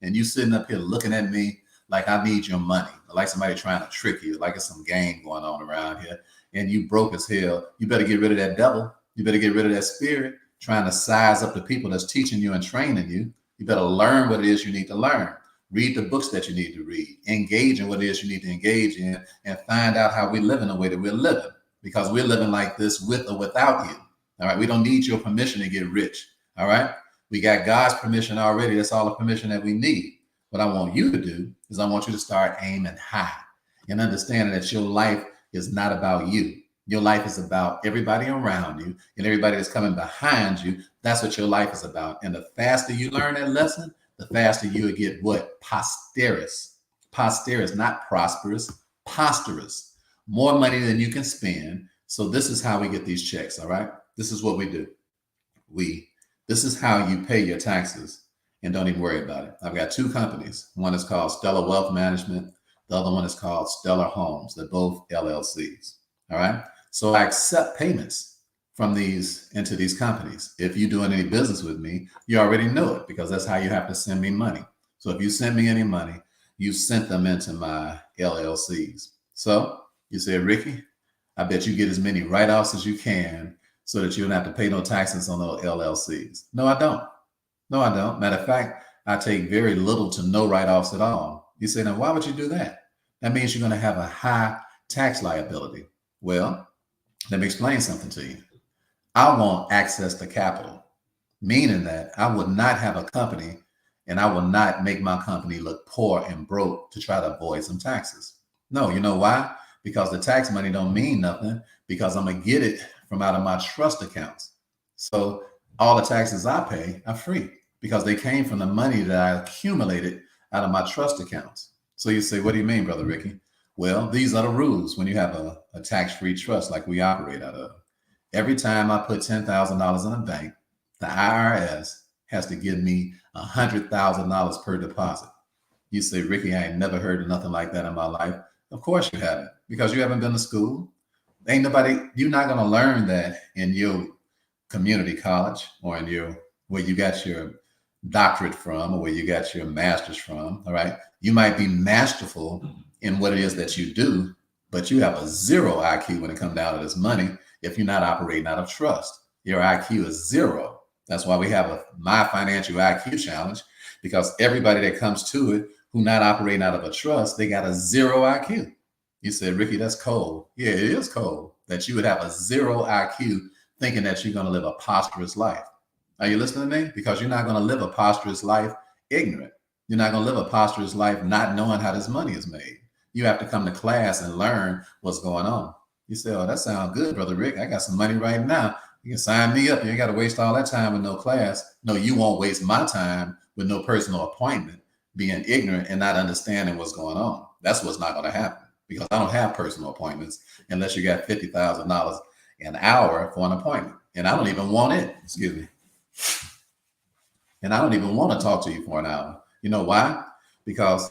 And you sitting up here looking at me like I need your money, like somebody trying to trick you, like it's some game going on around here, and you broke as hell. You better get rid of that devil. You better get rid of that spirit trying to size up the people that's teaching you and training you. You better learn what it is you need to learn. Read the books that you need to read. Engage in what it is you need to engage in, and find out how we live in the way that we're living, because we're living like this with or without you. All right. We don't need your permission to get rich. All right. We got God's permission already. That's all the permission that we need. What I want you to do is I want you to start aiming high and understanding that your life is not about you. Your life is about everybody around you and everybody that's coming behind you. That's what your life is about. And the faster you learn that lesson, the faster you will get what? Posterous. Posterous, not prosperous, posterous. More money than you can spend. So this is how we get these checks, all right? This is what we do. This is how you pay your taxes. And don't even worry about it. I've got two companies. One is called Stellar Wealth Management. The other one is called Stellar Homes. They're both LLCs. All right. So I accept payments from into these companies. If you're doing any business with me, you already know it, because that's how you have to send me money. So if you send me any money, you sent them into my LLCs. So you say, Ricky, I bet you get as many write-offs as you can so that you don't have to pay no taxes on those LLCs. No, I don't. No, I don't. Matter of fact, I take very little to no write-offs at all. You say, now, why would you do that? That means you're going to have a high tax liability. Well, let me explain something to you. I want access to capital, meaning that I would not have a company and I will not make my company look poor and broke to try to avoid some taxes. No, you know why? Because the tax money don't mean nothing, because I'm going to get it from out of my trust accounts. So all the taxes I pay are free, because they came from the money that I accumulated out of my trust accounts. So you say, what do you mean, Brother Ricky? Well, these are the rules when you have a tax-free trust like we operate out of. Every time I put $10,000 in a bank, the IRS has to give me $100,000 per deposit. You say, Ricky, I ain't never heard of nothing like that in my life. Of course you haven't, because you haven't been to school. You're not going to learn that in your community college or in where you got your doctorate from or where you got your master's from. All right. You might be masterful in what it is that you do, but you have a zero IQ when it comes down to this money. If you're not operating out of trust, your IQ is zero. That's why we have my financial IQ challenge, because everybody that comes to it who not operating out of a trust, they got a zero IQ. You said, Ricky, that's cold. Yeah, it is cold that you would have a zero IQ thinking that you're going to live a prosperous life. Are you listening to me? Because you're not going to live a prosperous life ignorant. You're not going to live a prosperous life not knowing how this money is made. You have to come to class and learn what's going on. You say, oh, that sounds good, Brother Rick. I got some money right now. You can sign me up. You ain't got to waste all that time with no class. No, you won't waste my time with no personal appointment, being ignorant and not understanding what's going on. That's what's not going to happen, because I don't have personal appointments unless you got $50,000 an hour for an appointment. And I don't even want it. Excuse me. And I don't even want to talk to you for an hour. You know why? Because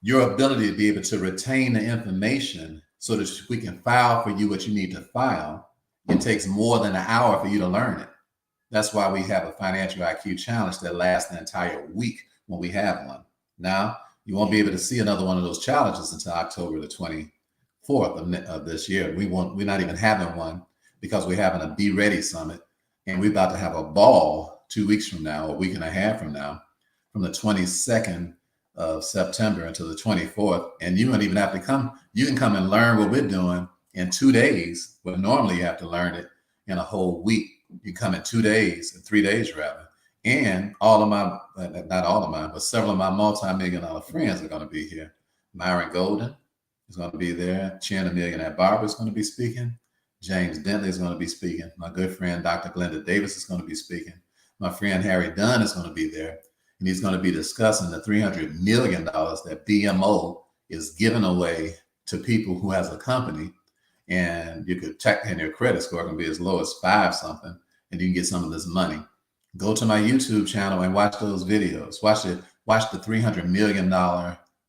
your ability to be able to retain the information so that we can file for you what you need to file, it takes more than an hour for you to learn it. That's why we have a financial IQ challenge that lasts an entire week when we have one. Now, you won't be able to see another one of those challenges until October the 24th of this year. We're not even having one, because we're having a Be Ready Summit, and we're about to have a ball 2 weeks from now, a week and a half from now, from the 22nd of September until the 24th. And you don't even have to come. You can come and learn what we're doing in 2 days, but normally you have to learn it in a whole week. You come in 2 days, in 3 days rather. And all of my, not all of mine, but several of my multi-million-dollar friends are going to be here. Myron Golden is going to be there. Chin the Millionaire Barber is going to be speaking. James Dentley is going to be speaking. My good friend, Dr. Glenda Davis, is going to be speaking. My friend, Harry Dunn, is going to be there. And he's going to be discussing the $300 million that BMO is giving away to people who has a company, and you could check, and your credit score can be as low as 5 something, and you can get some of this money. Go to my YouTube channel and watch those videos. Watch the $300 million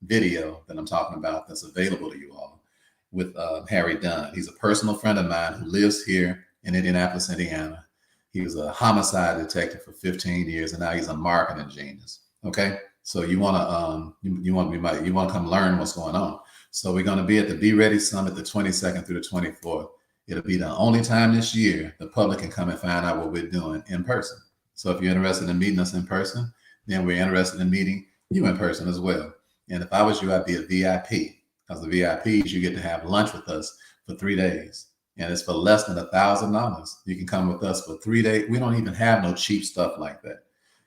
video that I'm talking about that's available to you all with Harry Dunn. He's a personal friend of mine who lives here in Indianapolis, Indiana. He was a homicide detective for 15 years, and now he's a marketing genius. Okay, so you want to come learn what's going on. So we're going to be at the Be Ready Summit the 22nd through the 24th. It'll be the only time this year the public can come and find out what we're doing in person. So if you're interested in meeting us in person, then we're interested in meeting you in person as well. And if I was you, I'd be a VIP, because the VIPs, you get to have lunch with us for 3 days. And it's for less than $1,000. You can come with us for 3 days. We don't even have no cheap stuff like that.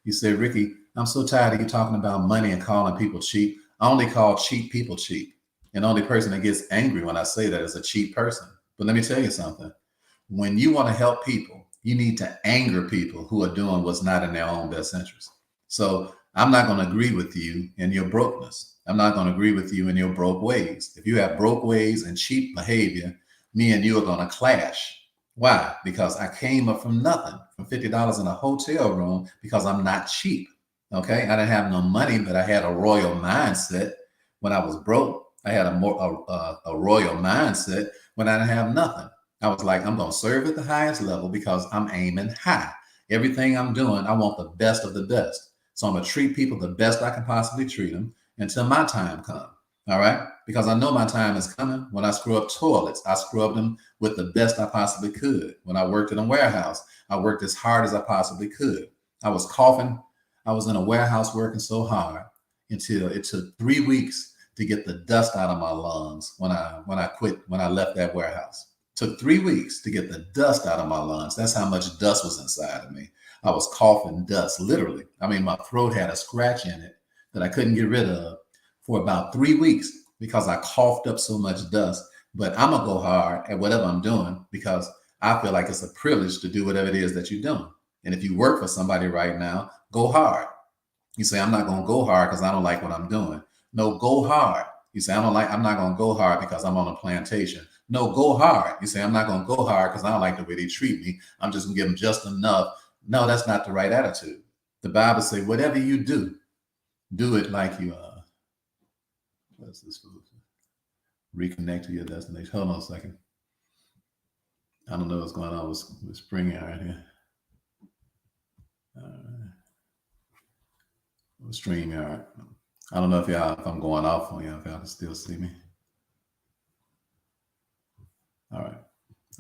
You say, Ricky, I'm so tired of you talking about money and calling people cheap. I only call cheap people cheap. And the only person that gets angry when I say that is a cheap person. But let me tell you something. When you want to help people, you need to anger people who are doing what's not in their own best interest. So I'm not going to agree with you in your brokenness. I'm not going to agree with you in your broke ways. If you have broke ways and cheap behavior, me and you are going to clash. Why? Because I came up from nothing, from $50 in a hotel room, because I'm not cheap. Okay. I didn't have no money, but I had a royal mindset when I was broke. I had a royal mindset when I didn't have nothing. I was like, I'm going to serve at the highest level because I'm aiming high. Everything I'm doing, I want the best of the best. So I'm going to treat people the best I can possibly treat them until my time comes. All right. Because I know my time is coming. When I screw up toilets, I scrub them with the best I possibly could. When I worked in a warehouse, I worked as hard as I possibly could. I was coughing. I was in a warehouse working so hard until it took 3 weeks to get the dust out of my lungs when I left that warehouse. It took 3 weeks to get the dust out of my lungs. That's how much dust was inside of me. I was coughing dust, literally. I mean, my throat had a scratch in it that I couldn't get rid of for about 3 weeks because I coughed up so much dust. But I'm going to go hard at whatever I'm doing because I feel like it's a privilege to do whatever it is that you're doing. And if you work for somebody right now, go hard. You say, I'm not going to go hard because I don't like what I'm doing. No, go hard. You say, I'm not going to go hard because I'm on a plantation. No, go hard. You say, I'm not going to go hard because I don't like the way they treat me. I'm just going to give them just enough. No, that's not the right attitude. The Bible says, whatever you do, do it like you are. What's this? Reconnect to your destination. Hold on a second. I don't know what's going on with StreamYard here. StreamYard. I don't know if I'm going off on y'all, if y'all can still see me. All right.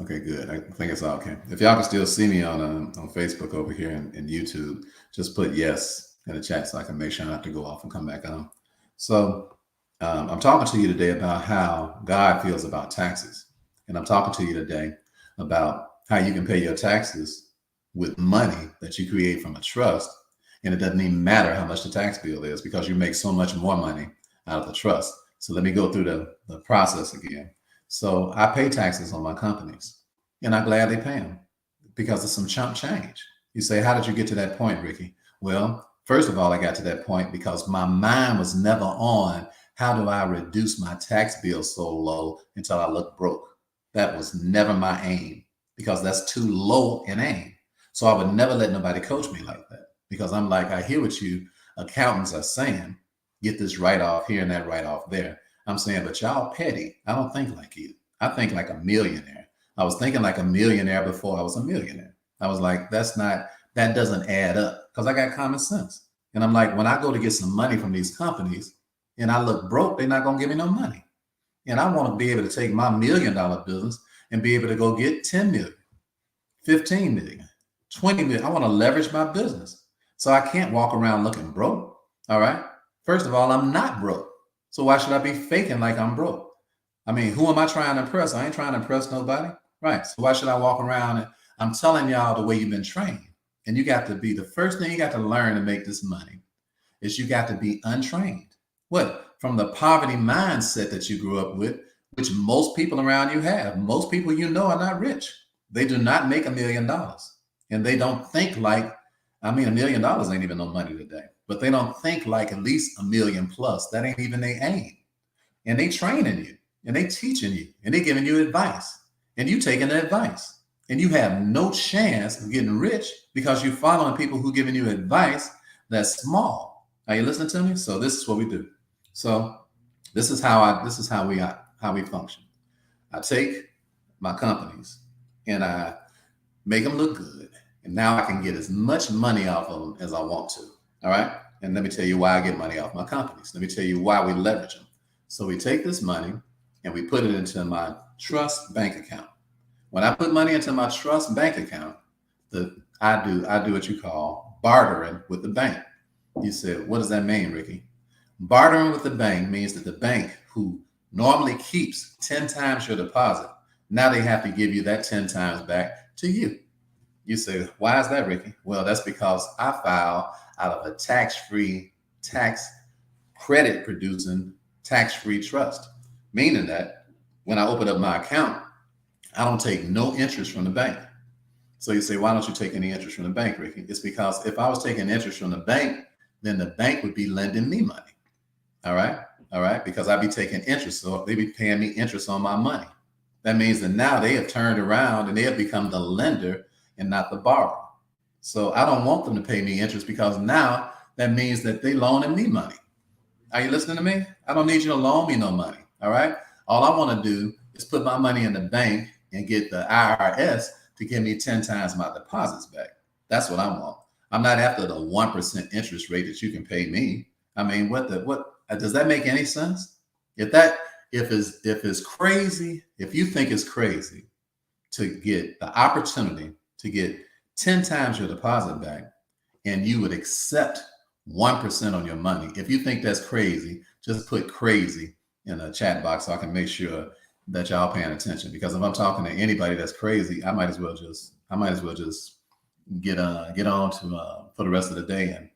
Okay, good. I think it's all okay. If y'all can still see me on Facebook over here and YouTube, just put yes in the chat so I can make sure I don't have to go off and come back on. So I'm talking to you today about how God feels about taxes. And I'm talking to you today about how you can pay your taxes with money that you create from a trust. And it doesn't even matter how much the tax bill is because you make so much more money out of the trust. So let me go through the process again. So I pay taxes on my companies and I gladly pay them because of some chump change. You say, how did you get to that point, Ricky? Well, first of all, I got to that point because my mind was never on how do I reduce my tax bill so low until I look broke. That was never my aim because that's too low an aim. So I would never let nobody coach me like that because I'm like, I hear what you accountants are saying. Get this write-off here and that write-off there. I'm saying, but y'all petty. I don't think like you. I think like a millionaire. I was thinking like a millionaire before I was a millionaire. I was like, that doesn't add up because I got common sense. And I'm like, when I go to get some money from these companies and I look broke, they're not going to give me no money. And I want to be able to take my $1 million business and be able to go get 10 million, 15 million, 20 million. I want to leverage my business. So I can't walk around looking broke. All right. First of all, I'm not broke. So why should I be faking like I'm broke? I mean, who am I trying to impress? I ain't trying to impress nobody. Right. So why should I walk around? And I'm telling y'all the way you've been trained. And you got to be, the first thing you got to learn to make this money is you got to be untrained. What? From the poverty mindset that you grew up with, which most people around you have. Most people you know are not rich. They do not make $1 million. And they don't think like, $1 million ain't even no money today. But they don't think like at least 1 million plus. That ain't even their aim. And they training you. and they teaching you and they giving you advice and you taking the advice and you have no chance of getting rich because you're following people who giving you advice that's small. Are you listening to me? So this is what we do. So this is how we function. I take my companies and I make them look good. And now I can get as much money off of them as I want to. All right. And let me tell you why I get money off my companies. Let me tell you why we leverage them. So we take this money and we put it into my trust bank account. When I put money into my trust bank account, I do what you call bartering with the bank. You said, what does that mean, Ricky? Bartering with the bank means that the bank who normally keeps 10 times your deposit, now they have to give you that 10 times back to you. You say, why is that, Ricky? Well, that's because I file out of a tax-free, tax credit producing, tax-free trust, meaning that when I open up my account, I don't take no interest from the bank. So you say, why don't you take any interest from the bank, Ricky? It's because if I was taking interest from the bank, then the bank would be lending me money. All right, because I'd be taking interest. So if they be paying me interest on my money, that means that now they have turned around and they have become the lender and not the borrower. So I don't want them to pay me interest because now that means that they loaning me money. Are you listening to me? I don't need you to loan me no money. All right. All I want to do is put my money in the bank and get the IRS to give me 10 times my deposits back. That's what I want. I'm not after the 1% interest rate that you can pay me. I mean, what does that make any sense? If it's crazy, if you think it's crazy to get the opportunity to get 10 times your deposit back and you would accept 1% on your money, if you think that's crazy, just put crazy in a chat box so I can make sure that y'all paying attention. Because if I'm talking to anybody that's crazy, I might as well just get on to for the rest of the day and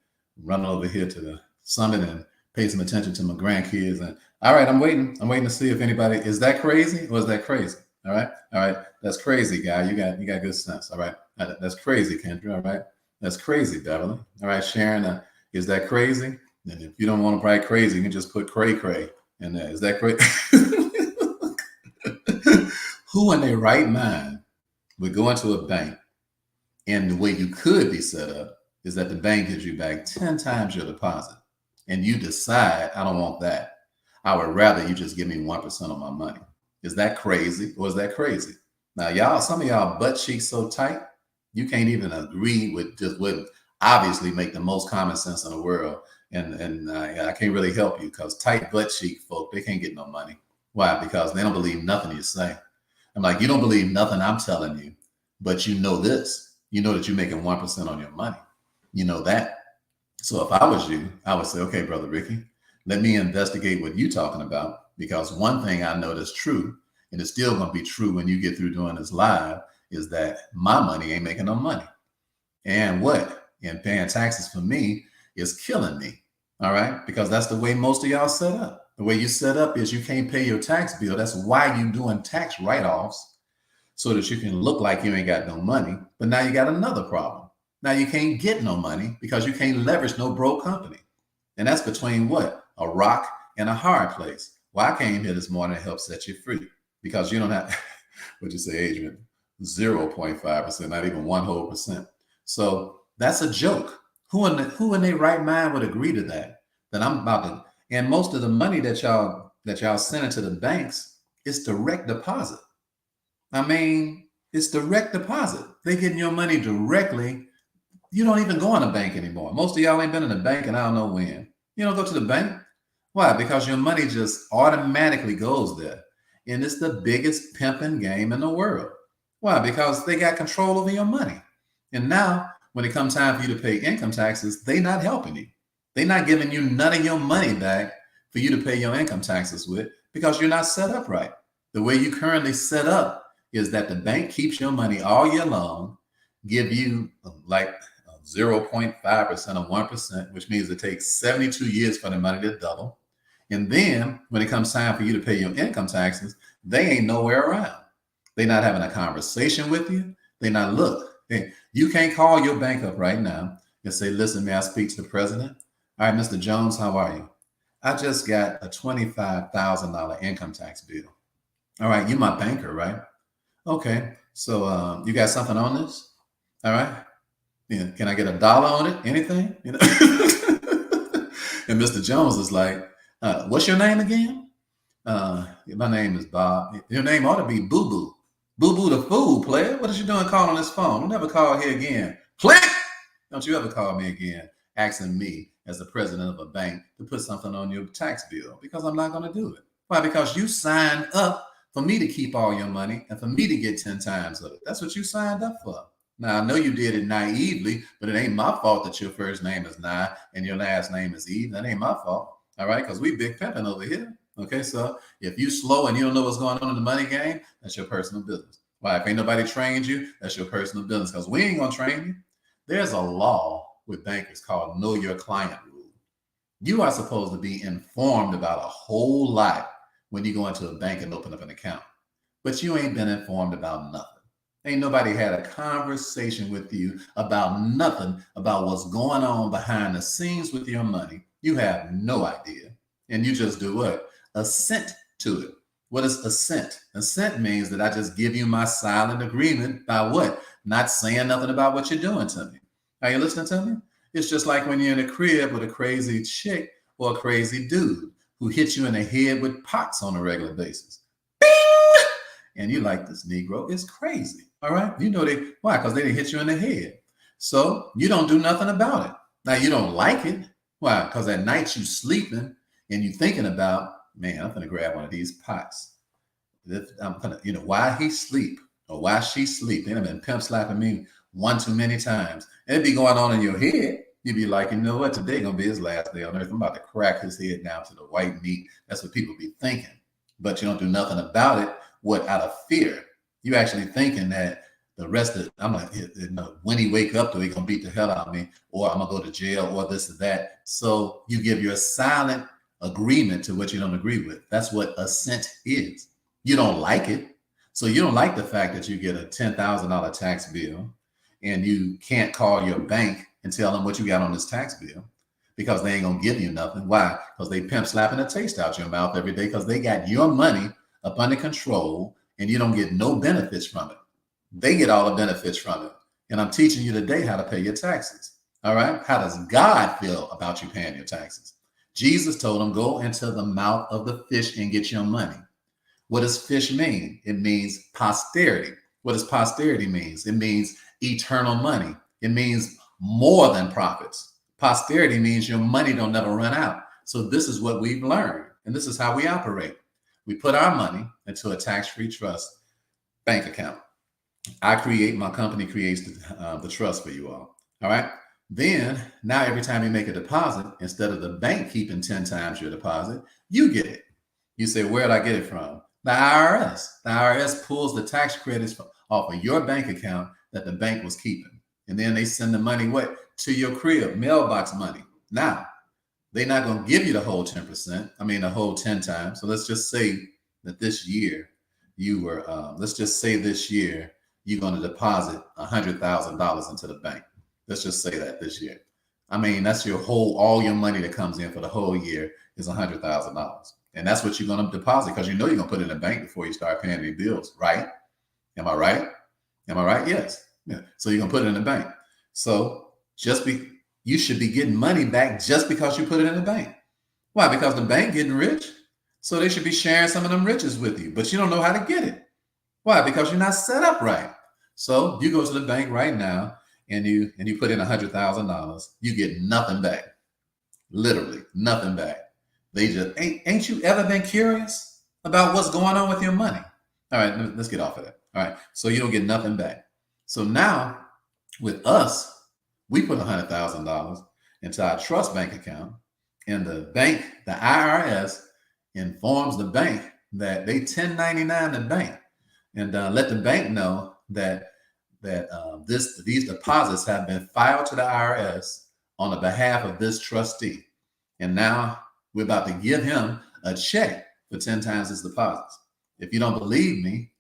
run over here to the summit and pay some attention to my grandkids. And all right, I'm waiting to see if anybody is that crazy or is that crazy. All right, that's crazy, guy. You got good sense. All right, that's crazy, Kendra. All right, that's crazy, Beverly. All right, Sharon, is that crazy? And if you don't want to write crazy, you can just put cray in there. Is that crazy? Who in their right mind would go into a bank and the way you could be set up is that the bank gives you back 10 times your deposit and you decide, I don't want that. I would rather you just give me 1% on my money. Is that crazy or is that crazy? Now, some of y'all butt cheeks so tight, you can't even agree with just what obviously make the most common sense in the world. And I can't really help you because tight butt cheek folk, they can't get no money. Why? Because they don't believe nothing you say. I'm like, you don't believe nothing I'm telling you, but you know this. You know that you're making 1% on your money. You know that. So if I was you, I would say, okay, Brother Ricky, let me investigate what you're talking about. Because one thing I know that's true, and it's still going to be true when you get through doing this live, is that my money ain't making no money. And paying taxes for me is killing me. All right. Because that's the way most of y'all set up. The way you set up is you can't pay your tax bill. That's why you're doing tax write-offs so that you can look like you ain't got no money. But now you got another problem. Now you can't get no money because you can't leverage no broke company. And that's between what? A rock and a hard place. Well, I came here this morning to help set you free because you don't have, what'd you say, Adrian? 0.5%, not even 1%. So that's a joke. Who in their right mind would agree to that? That I'm about to, and most of the money that y'all send into the banks is direct deposit. I mean, it's direct deposit. They getting your money directly. You don't even go in a bank anymore. Most of y'all ain't been in a bank and I don't know when. You don't go to the bank. Why? Because your money just automatically goes there. And it's the biggest pimping game in the world. Why? Because they got control over your money. And now when it comes time for you to pay income taxes, they not helping you. They're not giving you none of your money back for you to pay your income taxes with because you're not set up right. The way you currently set up is that the bank keeps your money all year long, give you like 0.5% or 1%, which means it takes 72 years for the money to double. And then when it comes time for you to pay your income taxes, they ain't nowhere around. They're not having a conversation with you. They're not, look, you can't call your bank up right now and say, listen, may I speak to the president? All right, Mr. Jones, how are you? I just got a $25,000 income tax bill. All right, you my banker, right? Okay. So you got something on this? All right. Yeah. Can I get $1 on it? Anything? You know? And Mr. Jones is like, what's your name again? My name is Bob. Your name ought to be Boo Boo. Boo Boo the fool, player. What is you doing calling this phone? Don't never call here again. Click! Don't you ever call me again asking me as the president of a bank to put something on your tax bill, because I'm not going to do it. Why? Because you signed up for me to keep all your money and for me to get 10 times of it. That's what you signed up for. Now, I know you did it naively, but it ain't my fault that your first name is Nye and your last name is Eve. That ain't my fault. All right? Because we big pimping over here. Okay, so if you slow and you don't know what's going on in the money game, that's your personal business. Why? If ain't nobody trained you, that's your personal business, because we ain't going to train you. There's a law with bankers called Know Your Client Rule. You are supposed to be informed about a whole lot when you go into a bank and open up an account, but you ain't been informed about nothing. Ain't nobody had a conversation with you about nothing about what's going on behind the scenes with your money. You have no idea. And you just do what? Assent to it. What is assent? Assent means that I just give you my silent agreement by what? Not saying nothing about what you're doing to me. Are you listening to me? It's just like when you're in a crib with a crazy chick or a crazy dude who hits you in the head with pots on a regular basis. Bing! And you like, this Negro is crazy. All right. You know why? Because they didn't hit you in the head. So you don't do nothing about it. Now you don't like it. Why? Because at night you sleeping and you thinking about, man, I'm gonna grab one of these pots. I'm gonna, why he sleep or why she sleep. They have been pimp slapping me one too many times. And it'd be going on in your head. You'd be like, you know what? Today gonna be his last day on earth. I'm about to crack his head down to the white meat. That's what people be thinking. But you don't do nothing about it. What? Out of fear. You actually thinking that the rest of I'm like, when he wake up, though, he gonna beat the hell out of me, or I'm gonna go to jail, or this or that. So you give your silent agreement to what you don't agree with. That's what assent is. You don't like it. So you don't like the fact that you get a $10,000 tax bill and you can't call your bank and tell them what you got on this tax bill, because they ain't gonna give you nothing. Why? Because they pimp slapping a taste out your mouth every day, because they got your money up under control and you don't get no benefits from it. They get all the benefits from it. And I'm teaching you today how to pay your taxes. All right. How does God feel about you paying your taxes? Jesus told him, go into the mouth of the fish and get your money. What does fish mean? It means posterity. What does posterity means? It means eternal money. It means more than profits. Posterity means your money don't never run out. So this is what we've learned. And this is how we operate. We put our money into a tax-free trust bank account. My company creates the trust for you all. All right. Then now every time you make a deposit, instead of the bank keeping 10 times your deposit, you get it. You say, where did I get it from? The IRS. The IRS pulls the tax credits off of your bank account that the bank was keeping. And then they send the money to your crib, mailbox money. Now, they're not going to give you the whole 10%. I mean, the whole 10 times. So let's just say that this year you were, you're going to deposit $100,000 into the bank. Let's just say that this year. I mean, that's all your money that comes in for the whole year is $100,000. And that's what you're going to deposit, because you're going to put it in the bank before you start paying any bills, right? Am I right? Am I right? Yes. Yeah. So you're going to put it in the bank. So you should be getting money back just because you put it in the bank. Why? Because the bank getting rich. So they should be sharing some of them riches with you, but you don't know how to get it. Why? Because you're not set up right. So you go to the bank right now and you put in $100,000, you get nothing back. Literally nothing back. They just ain't you ever been curious about what's going on with your money? All right, let's get off of that. All right. So you don't get nothing back. So now with us, we put $100,000 into our trust bank account, and the bank, the IRS, informs the bank that they 1099 the bank, and let the bank know that these deposits have been filed to the IRS on the behalf of this trustee. And now we're about to give him a check for 10 times his deposits. If you don't believe me,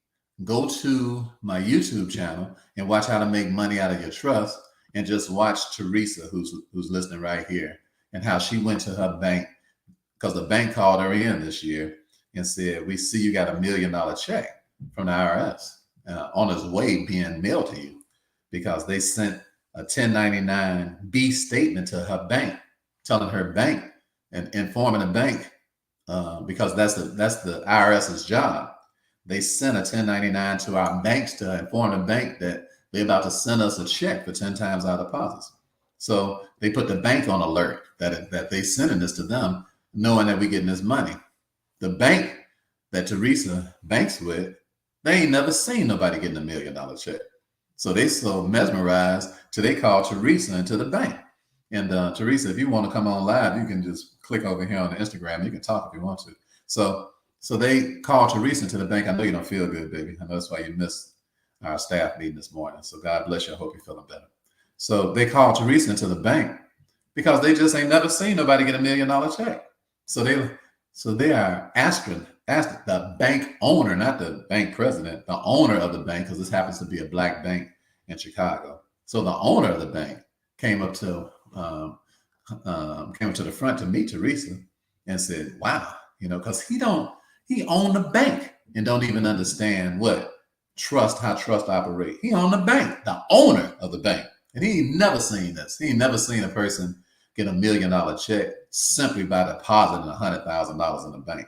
go to my YouTube channel and watch how to make money out of your trust, and just watch Teresa, who's listening right here, and how she went to her bank, because the bank called her in this year and said, "We see you got $1 million check from the IRS on its way being mailed to you," because they sent a 1099-B statement to her bank, telling her bank and informing the bank, because that's the IRS's job. They sent a 1099 to our banks to inform the bank that they're about to send us a check for 10 times our deposits. So they put the bank on alert that they sending this to them, knowing that we're getting this money. The bank that Teresa banks with, they ain't never seen nobody getting $1 million check. So they so mesmerized till they called Teresa into the bank. And Teresa, if you want to come on live, you can just click over here on the Instagram. You can talk if you want to. So they called Teresa into the bank. I know you don't feel good, baby. I know that's why you missed our staff meeting this morning. So God bless you. I hope you're feeling better. So they called Teresa into the bank because they just ain't never seen nobody get $1 million check. So they are asking the bank owner, not the bank president, the owner of the bank, because this happens to be a black bank in Chicago. So the owner of the bank came up to the front to meet Teresa and said, "Wow, because he owned the bank and don't even understand how trust operate. He owned the bank, the owner of the bank, and he ain't never seen this. He ain't never seen a person get $1 million check simply by depositing $100,000 in the bank.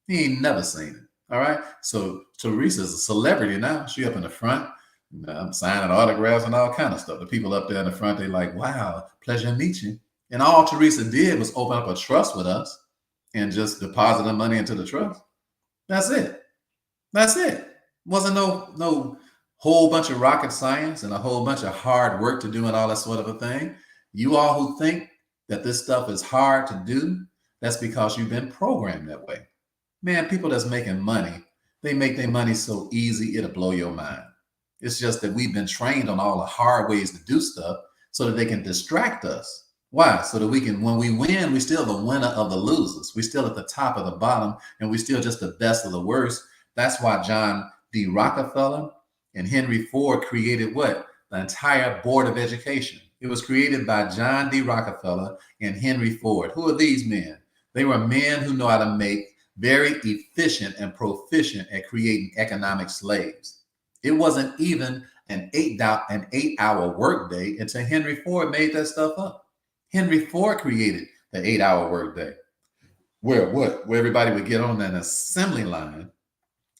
He ain't never seen it. All right. So Teresa's a celebrity now. She up in the front, signing autographs and all kind of stuff. The people up there in the front, they like, "Wow, pleasure to meet you." And all Teresa did was open up a trust with us and just deposit the money into the trust. That's it. That's it. Wasn't no whole bunch of rocket science and a whole bunch of hard work to do and all that sort of a thing. You all who think that this stuff is hard to do, that's because you've been programmed that way. Man, people that's making money, they make their money so easy, it'll blow your mind. It's just that we've been trained on all the hard ways to do stuff so that they can distract us. Why? So that we can, when we win, we still the winner of the losers. We still at the top of the bottom, and we still just the best of the worst. That's why John D. Rockefeller and Henry Ford created what? The entire Board of Education. It was created by John D. Rockefeller and Henry Ford. Who are these men? They were men who know how to make very efficient and proficient at creating economic slaves. It wasn't even an 8-hour workday until Henry Ford made that stuff up. Henry Ford created the 8-hour workday, where everybody would get on an assembly line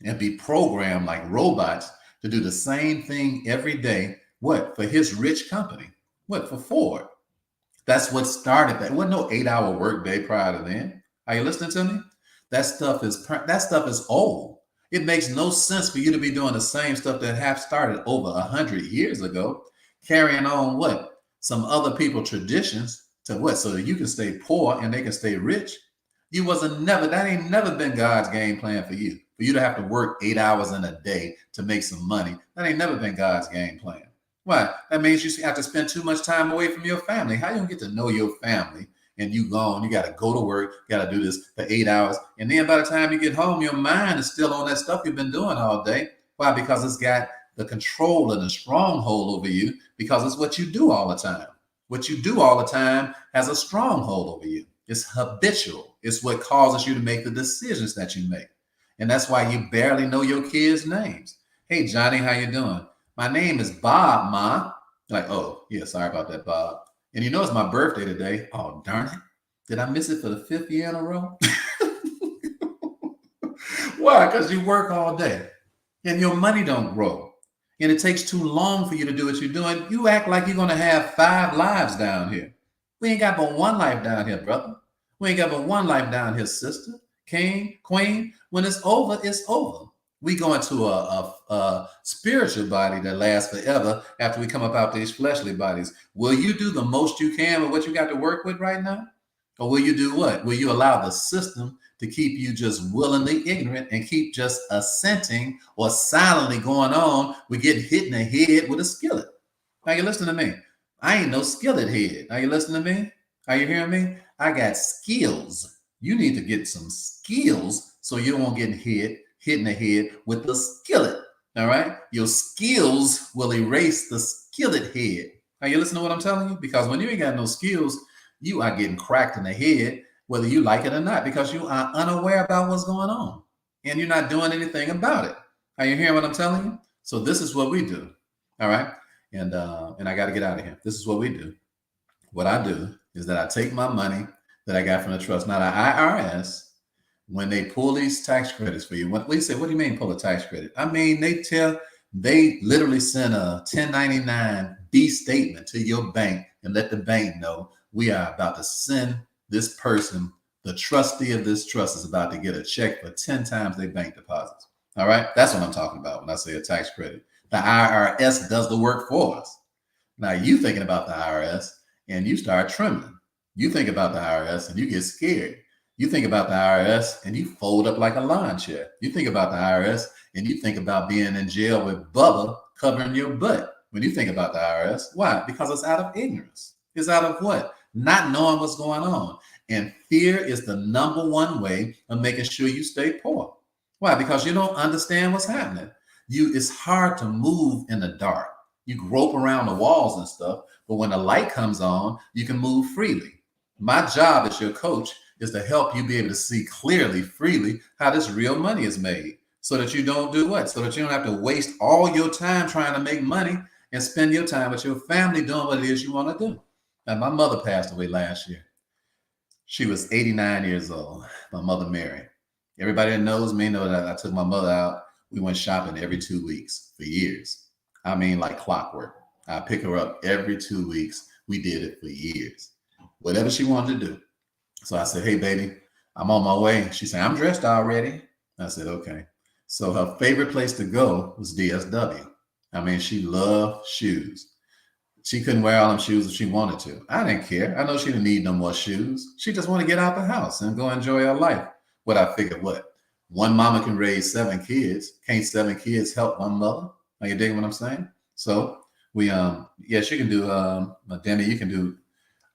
and be programmed like robots to do the same thing every day. For his rich company. For Ford. That's what started that. There wasn't no 8-hour workday prior to then. Are you listening to me? That stuff is old. It makes no sense for you to be doing the same stuff that have started over 100 years ago, carrying on some other people traditions to so that you can stay poor and they can stay rich. That ain't never been God's game plan for you. For you to have to work 8 hours in a day to make some money. That ain't never been God's game plan. Why? That means you have to spend too much time away from your family. How you gonna get to know your family and you gone? You got to go to work, you got to do this for 8 hours. And then by the time you get home, your mind is still on that stuff you've been doing all day. Why? Because it's got the control and the stronghold over you, because it's what you do all the time. What you do all the time has a stronghold over you. It's habitual. It's what causes you to make the decisions that you make. And that's why you barely know your kids' names. "Hey, Johnny, how you doing? My name is Bob, Ma." Like, "Oh, yeah, sorry about that, Bob. And it's my birthday today." "Oh, darn it. Did I miss it for the 5th year in a row?" Why? Because you work all day and your money don't grow. And it takes too long for you to do what you're doing. You act like you're going to have 5 lives down here. We ain't got but one life down here, brother. We ain't got but one life down here, sister, king, queen. When it's over, it's over. We go into a spiritual body that lasts forever after we come up out these fleshly bodies. Will you do the most you can with what you got to work with right now? Or will you do what? Will you allow the system to keep you just willingly ignorant and keep just assenting or silently going on with getting hit in the head with a skillet? Are you listening to me? I ain't no skillet head. Are you listening to me? Are you hearing me? I got skills. You need to get some skills so you won't get hit in the head with the skillet. All right? Your skills will erase the skillet head. Are you listening to what I'm telling you? Because when you ain't got no skills, you are getting cracked in the head, whether you like it or not, because you are unaware about what's going on. and you're not doing anything about it. Are you hearing what I'm telling you? So this is what we do. All right. And I got to get out of here. This is what we do. What I do is that I take my money that I got from the trust. Now the IRS, when they pull these tax credits for you, what do you mean pull a tax credit? I mean they literally send a 1099-B statement to your bank and let the bank know we are about to send this person, the trustee of this trust is about to get a check for 10 times their bank deposits. All right, that's what I'm talking about when I say a tax credit. The IRS does the work for us. Now you thinking about the IRS and you start trembling. You think about the IRS and you get scared. You think about the IRS and you fold up like a lawn chair. You think about the IRS and you think about being in jail with Bubba covering your butt. When you think about the IRS, why? Because it's out of ignorance. It's out of what? Not knowing what's going on. And fear is the number one way of making sure you stay poor. Why? Because you don't understand what's happening. It's hard to move in the dark. You grope around the walls and stuff, but when the light comes on, you can move freely. My job as your coach is to help you be able to see clearly, freely, how this real money is made so that you don't do what? So that you don't have to waste all your time trying to make money and spend your time with your family doing what it is you want to do. Now, my mother passed away last year. She was 89 years old, my mother, Mary. Everybody that knows me know that I took my mother out. We went shopping every 2 weeks for years. I mean, like clockwork. I pick her up every 2 weeks. We did it for years. Whatever she wanted to do. So I said, hey, baby, I'm on my way. She said, I'm dressed already. I said, okay. So her favorite place to go was DSW. I mean, she loved shoes. She couldn't wear all them shoes if she wanted to. I didn't care. I know she didn't need no more shoes. She just wanted to get out the house and go enjoy her life. What I figured, what? One mama can raise 7 kids. Can't 7 kids help one mother? Are you digging what I'm saying? So we, yes, you can do, Demi, you can do,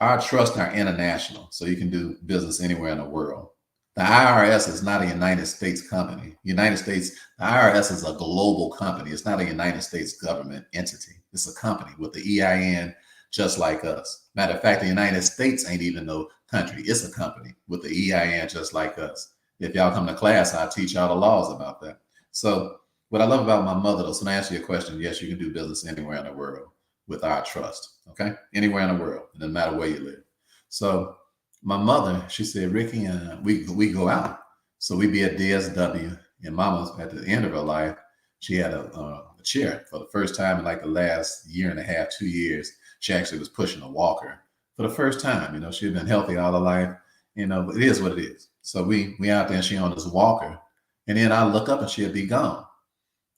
our trusts are international. So you can do business anywhere in the world. The IRS is not a United States company. The IRS is a global company. It's not a United States government entity. It's a company with the EIN just like us. Matter of fact, the United States ain't even no country. It's a company with the EIN just like us. If y'all come to class, I'll teach y'all the laws about that. So what I love about my mother, though, so to answer your question, yes, you can do business anywhere in the world with our trust, okay? Anywhere in the world, no matter where you live. So my mother, she said, Ricky, we go out. So we be at DSW, and Mama's at the end of her life, she had a chair for the first time in like the last year and a half, 2 years. She actually was pushing a walker for the first time. You know, she'd been healthy all her life, you know, but it is what it is. So we out there and she on this walker, and then I look up and she'll be gone.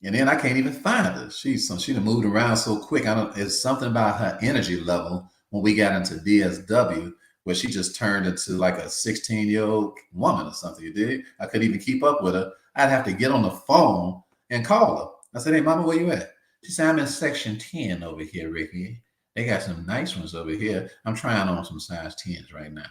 And then I can't even find her. She done moved around so quick. It's something about her energy level when we got into DSW where she just turned into like a 16-year-old woman or something. You did? I couldn't even keep up with her. I'd have to get on the phone and call her. I said, hey, mama, where you at? She said, I'm in section 10 over here, Ricky. They got some nice ones over here. I'm trying on some size 10s right now.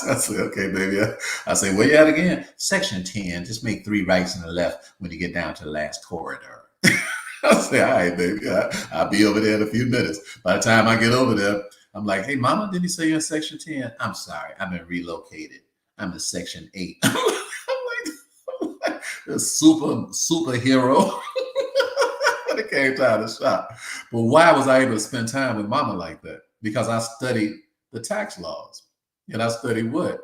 I said, okay, baby. I said, where you at again? Section 10. Just make 3 rights and a left when you get down to the last corridor. I said, all right, baby. I'll be over there in a few minutes. By the time I get over there, I'm like, hey, mama, didn't you say you're in section 10? I'm sorry. I've been relocated. I'm in section 8. I'm like a superhero. When it came time to shop. But why was I able to spend time with mama like that? Because I studied the tax laws. And I studied what?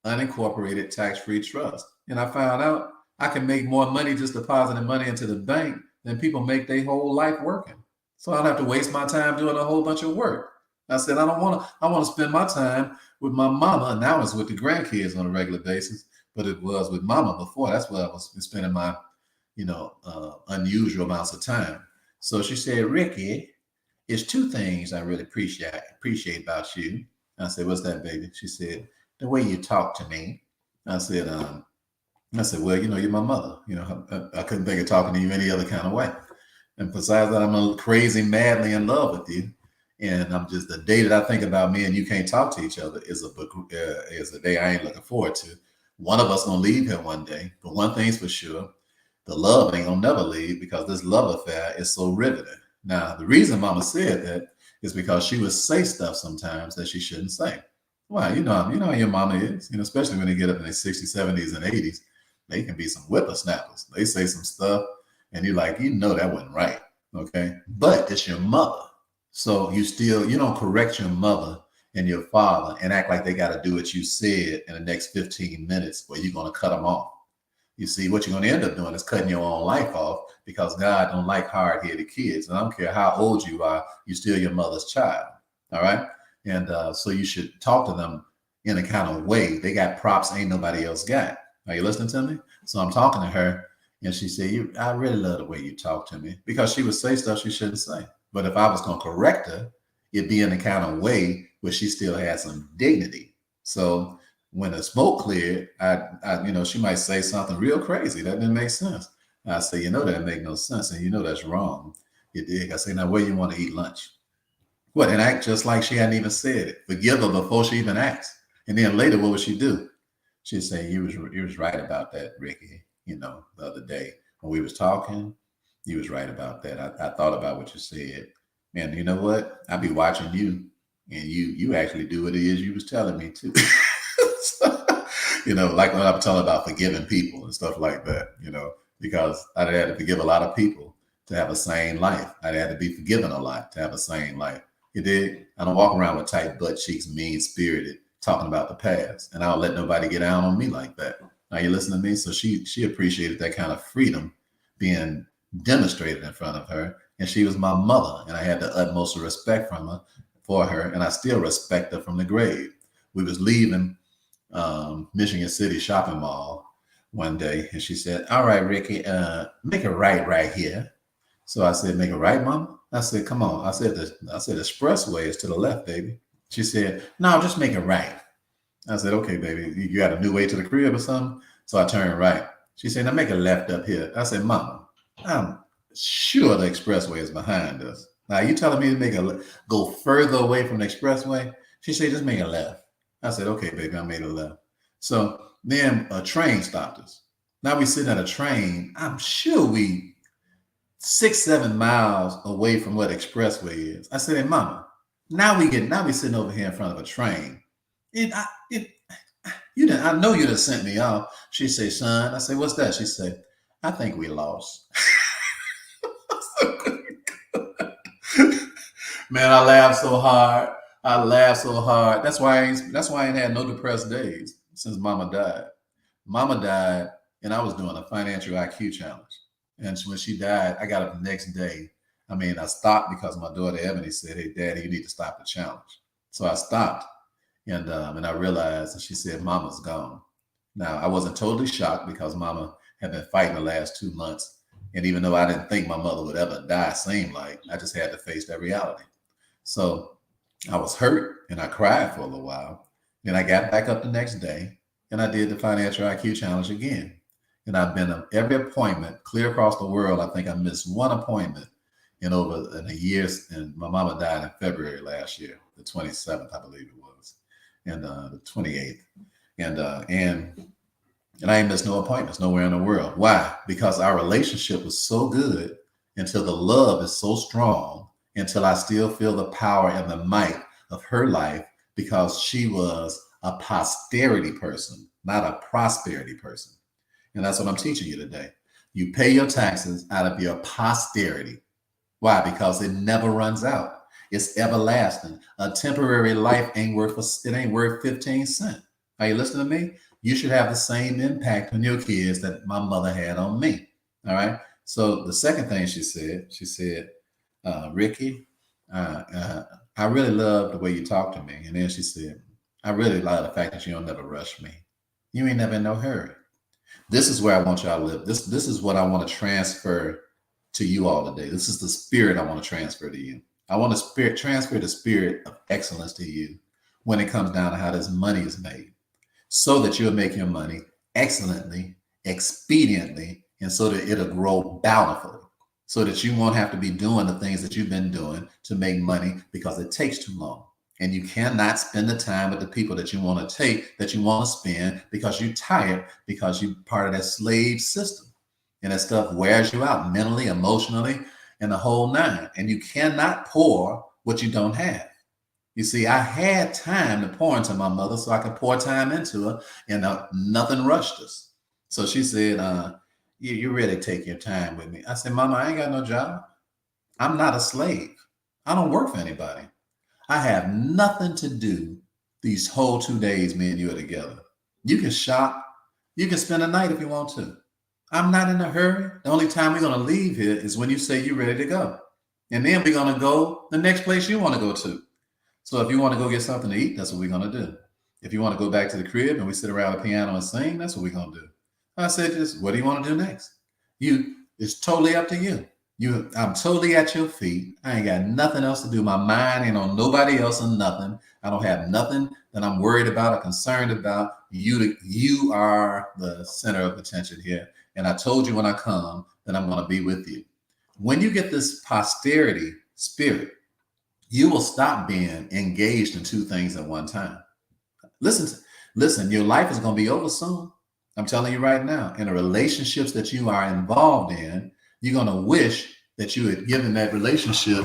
Unincorporated tax-free trust. And I found out I can make more money just depositing money into the bank than people make their whole life working. So I don't have to waste my time doing a whole bunch of work. I said, I want to spend my time with my mama. Now it's with the grandkids on a regular basis, but it was with mama before. That's where I was spending my, unusual amounts of time. So she said, Ricky, it's 2 things I really appreciate about you. I said, what's that, baby? She said, the way you talk to me. I said, well, you're my mother. I couldn't think of talking to you any other kind of way. And besides that, I'm crazy, madly in love with you. And I'm just, the day that I think about me and you can't talk to each other is a day I ain't looking forward to. One of us gonna leave here one day, but one thing's for sure, the love ain't gonna never leave because this love affair is so riveting. Now, the reason mama said that is because she would say stuff sometimes that she shouldn't say. Well, you know how your mama is, especially when they get up in their 60s, 70s, and 80s. they can be some whippersnappers. They say some stuff and you're like, you know, that wasn't right. Okay. But it's your mother. So you don't correct your mother and your father and act like they got to do what you said in the next 15 minutes or you're going to cut them off. You see, what you're going to end up doing is cutting your own life off because God don't like hard-headed kids. And I don't care how old you are, you're still your mother's child. All right. And so you should talk to them in a kind of way. They got props ain't nobody else got. Are you listening to me? So I'm talking to her and she said, I really love the way you talk to me, because she would say stuff she shouldn't say. But if I was going to correct her, it'd be in a kind of way where she still had some dignity. So when the smoke cleared, she might say something real crazy. That didn't make sense. I say, that make no sense. And that's wrong. You dig? I say, now where you want to eat lunch? What? And act just like she hadn't even said it. Forgive her before she even asked. And then later, what would she do? She'd say, you was right about that, Ricky. The other day when we was talking, you was right about that. I thought about what you said. And you know what? I be watching you, and you actually do what it is you was telling me to. Like when I'm telling about forgiving people and stuff like that, because I had to forgive a lot of people to have a sane life. I had to be forgiven a lot to have a sane life. You did? I don't walk around with tight butt cheeks, mean-spirited, talking about the past. And I don't let nobody get down on me like that. Are you listening to me? So she appreciated that kind of freedom being demonstrated in front of her. And she was my mother. And I had the utmost respect for her. And I still respect her from the grave. We was leaving Michigan City shopping mall one day. And she said, all right, Ricky, make a right here. So I said, make a right, Mama? I said, come on. I said, expressway is to the left, baby. She said, no, just make it right. I said, okay, baby, you got a new way to the crib or something? So I turned right. She said, now make a left up here. I said, Mama, I'm sure the expressway is behind us. Now you telling me to go further away from the expressway? She said, just make a left. I said, okay, baby, I made a left. So then a train stopped us. Now we sitting at a train. I'm sure we 6-7 miles away from where the expressway is. I said, hey, Mama, now we sitting over here in front of a train. I know you done sent me off. She said, son. I said, what's that? She said, I think we lost. Man, I laughed so hard. That's why I ain't had no depressed days since Mama died. Mama died, and I was doing a financial IQ challenge. And when she died, I got up the next day. I stopped because my daughter Ebony said, hey, Daddy, you need to stop the challenge. So I stopped. And I realized, and she said, Mama's gone. Now, I wasn't totally shocked because Mama had been fighting the last 2 months. And even though I didn't think my mother would ever die, seemed like, I just had to face that reality. So I was hurt and I cried for a little while. Then I got back up the next day and I did the financial IQ challenge again. And I've been at every appointment clear across the world. I think I missed one appointment in a year. And my mama died in February last year, the 27th, I believe it was. And the 28th. And I ain't missed no appointments nowhere in the world. Why? Because our relationship was so good until the love is so strong, until I still feel the power and the might of her life, because she was a posterity person, not a prosperity person. And that's what I'm teaching you today. You pay your taxes out of your posterity. Why? Because it never runs out. It's everlasting. A temporary life ain't worth 15 cents. Are you listening to me? You should have the same impact on your kids that my mother had on me. All right. So the second thing she said, Ricky, I really love the way you talk to me. And then she said, I really like the fact that you don't never rush me. You ain't never in no hurry. This is where I want y'all to live. This is what I want to transfer to you all today. This is the spirit I want to transfer to you. I want to transfer the spirit of excellence to you when it comes down to how this money is made, so that you'll make your money excellently, expediently, and so that it'll grow bountifully, so that you won't have to be doing the things that you've been doing to make money because it takes too long. And you cannot spend the time with the people that you want to spend because you're tired, because you're part of that slave system. And that stuff wears you out mentally, emotionally, and the whole nine. And you cannot pour what you don't have. You see, I had time to pour into my mother so I could pour time into her, and nothing rushed us. So she said, you really take your time with me. I said, Mama, I ain't got no job. I'm not a slave. I don't work for anybody. I have nothing to do these whole 2 days me and you are together. You can shop. You can spend a night if you want to. I'm not in a hurry. The only time we're going to leave here is when you say you're ready to go. And then we're going to go the next place you want to go to. So if you want to go get something to eat, that's what we're going to do. If you want to go back to the crib and we sit around the piano and sing, that's what we're going to do. I said, just what do you want to do next? It's totally up to you. I'm totally at your feet. I ain't got nothing else to do. My mind ain't on nobody else or nothing. I don't have nothing that I'm worried about or concerned about. You are the center of attention here. And I told you when I come that I'm going to be with you. When you get this posterity spirit, you will stop being engaged in two things at one time. Listen, your life is going to be over soon. I'm telling you right now, in the relationships that you are involved in, you're going to wish that you had given that relationship.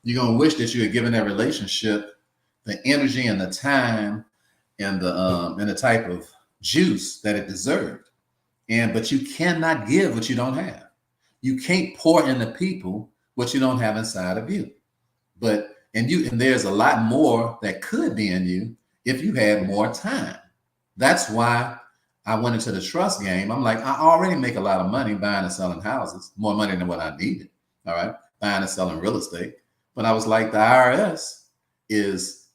You're going to wish that you had given that relationship the energy and the time and the type of juice that it deserved. But you cannot give what you don't have. You can't pour into people what you don't have inside of you. And there's a lot more that could be in you if you had more time. That's why I went into the trust game. I'm like, I already make a lot of money buying and selling houses, more money than what I needed. All right, buying and selling real estate. But I was like, the IRS is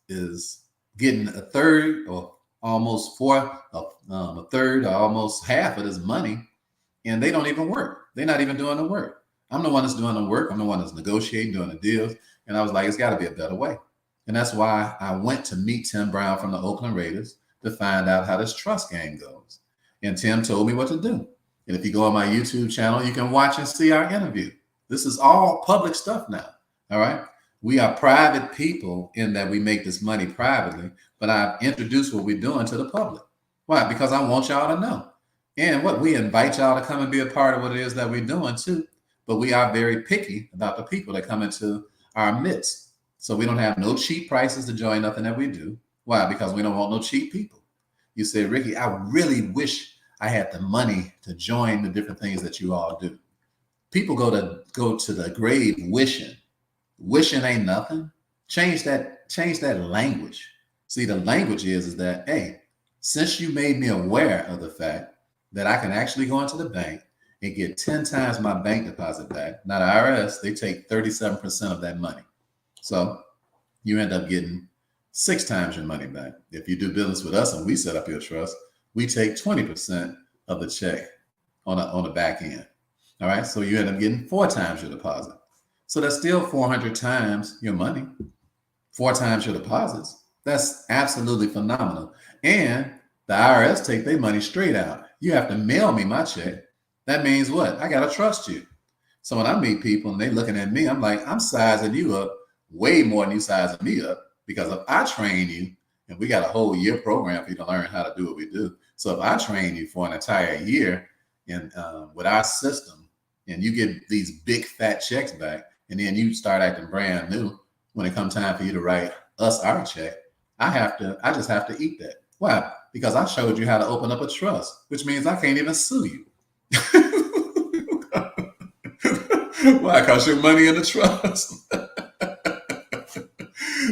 getting a third or almost a third or almost half of this money, and they don't even work. They're not even doing the work. I'm the one that's doing the work. I'm the one that's negotiating, doing the deals. And I was like, it's got to be a better way. And that's why I went to meet Tim Brown from the Oakland Raiders to find out how this trust game goes. And Tim told me what to do. And if you go on my YouTube channel, you can watch and see our interview. This is all public stuff now. All right. We are private people in that we make this money privately, but I've introduced what we're doing to the public. Why? Because I want y'all to know. And we invite y'all to come and be a part of what it is that we're doing too. But we are very picky about the people that come into our midst. So we don't have no cheap prices to join nothing that we do. Why? Because we don't want no cheap people. You say, Ricky, I really wish I had the money to join the different things that you all do. People go to the grave wishing. Wishing ain't nothing. Change that language. See, the language is that, hey, since you made me aware of the fact that I can actually go into the bank and get 10 times my bank deposit back. Now the IRS, they take 37% of that money. So you end up getting 6 times your money back. If you do business with us and we set up your trust, we take 20% of the check on the back end. All right. So you end up getting 4 times your deposit. So that's still 400 times your money, 4 times your deposits. That's absolutely phenomenal. And the IRS take their money straight out. You have to mail me my check. That means what? I got to trust you. So when I meet people and they looking at me, I'm like, I'm sizing you up way more than you sizing me up. Because if I train you, and we got a whole year program for you to learn how to do what we do. So if I train you for an entire year in with our system, and you get these big fat checks back, and then you start acting brand new when it comes time for you to write us our check, I just have to eat that. Why? Because I showed you how to open up a trust, which means I can't even sue you. Why? Because your money in the trust.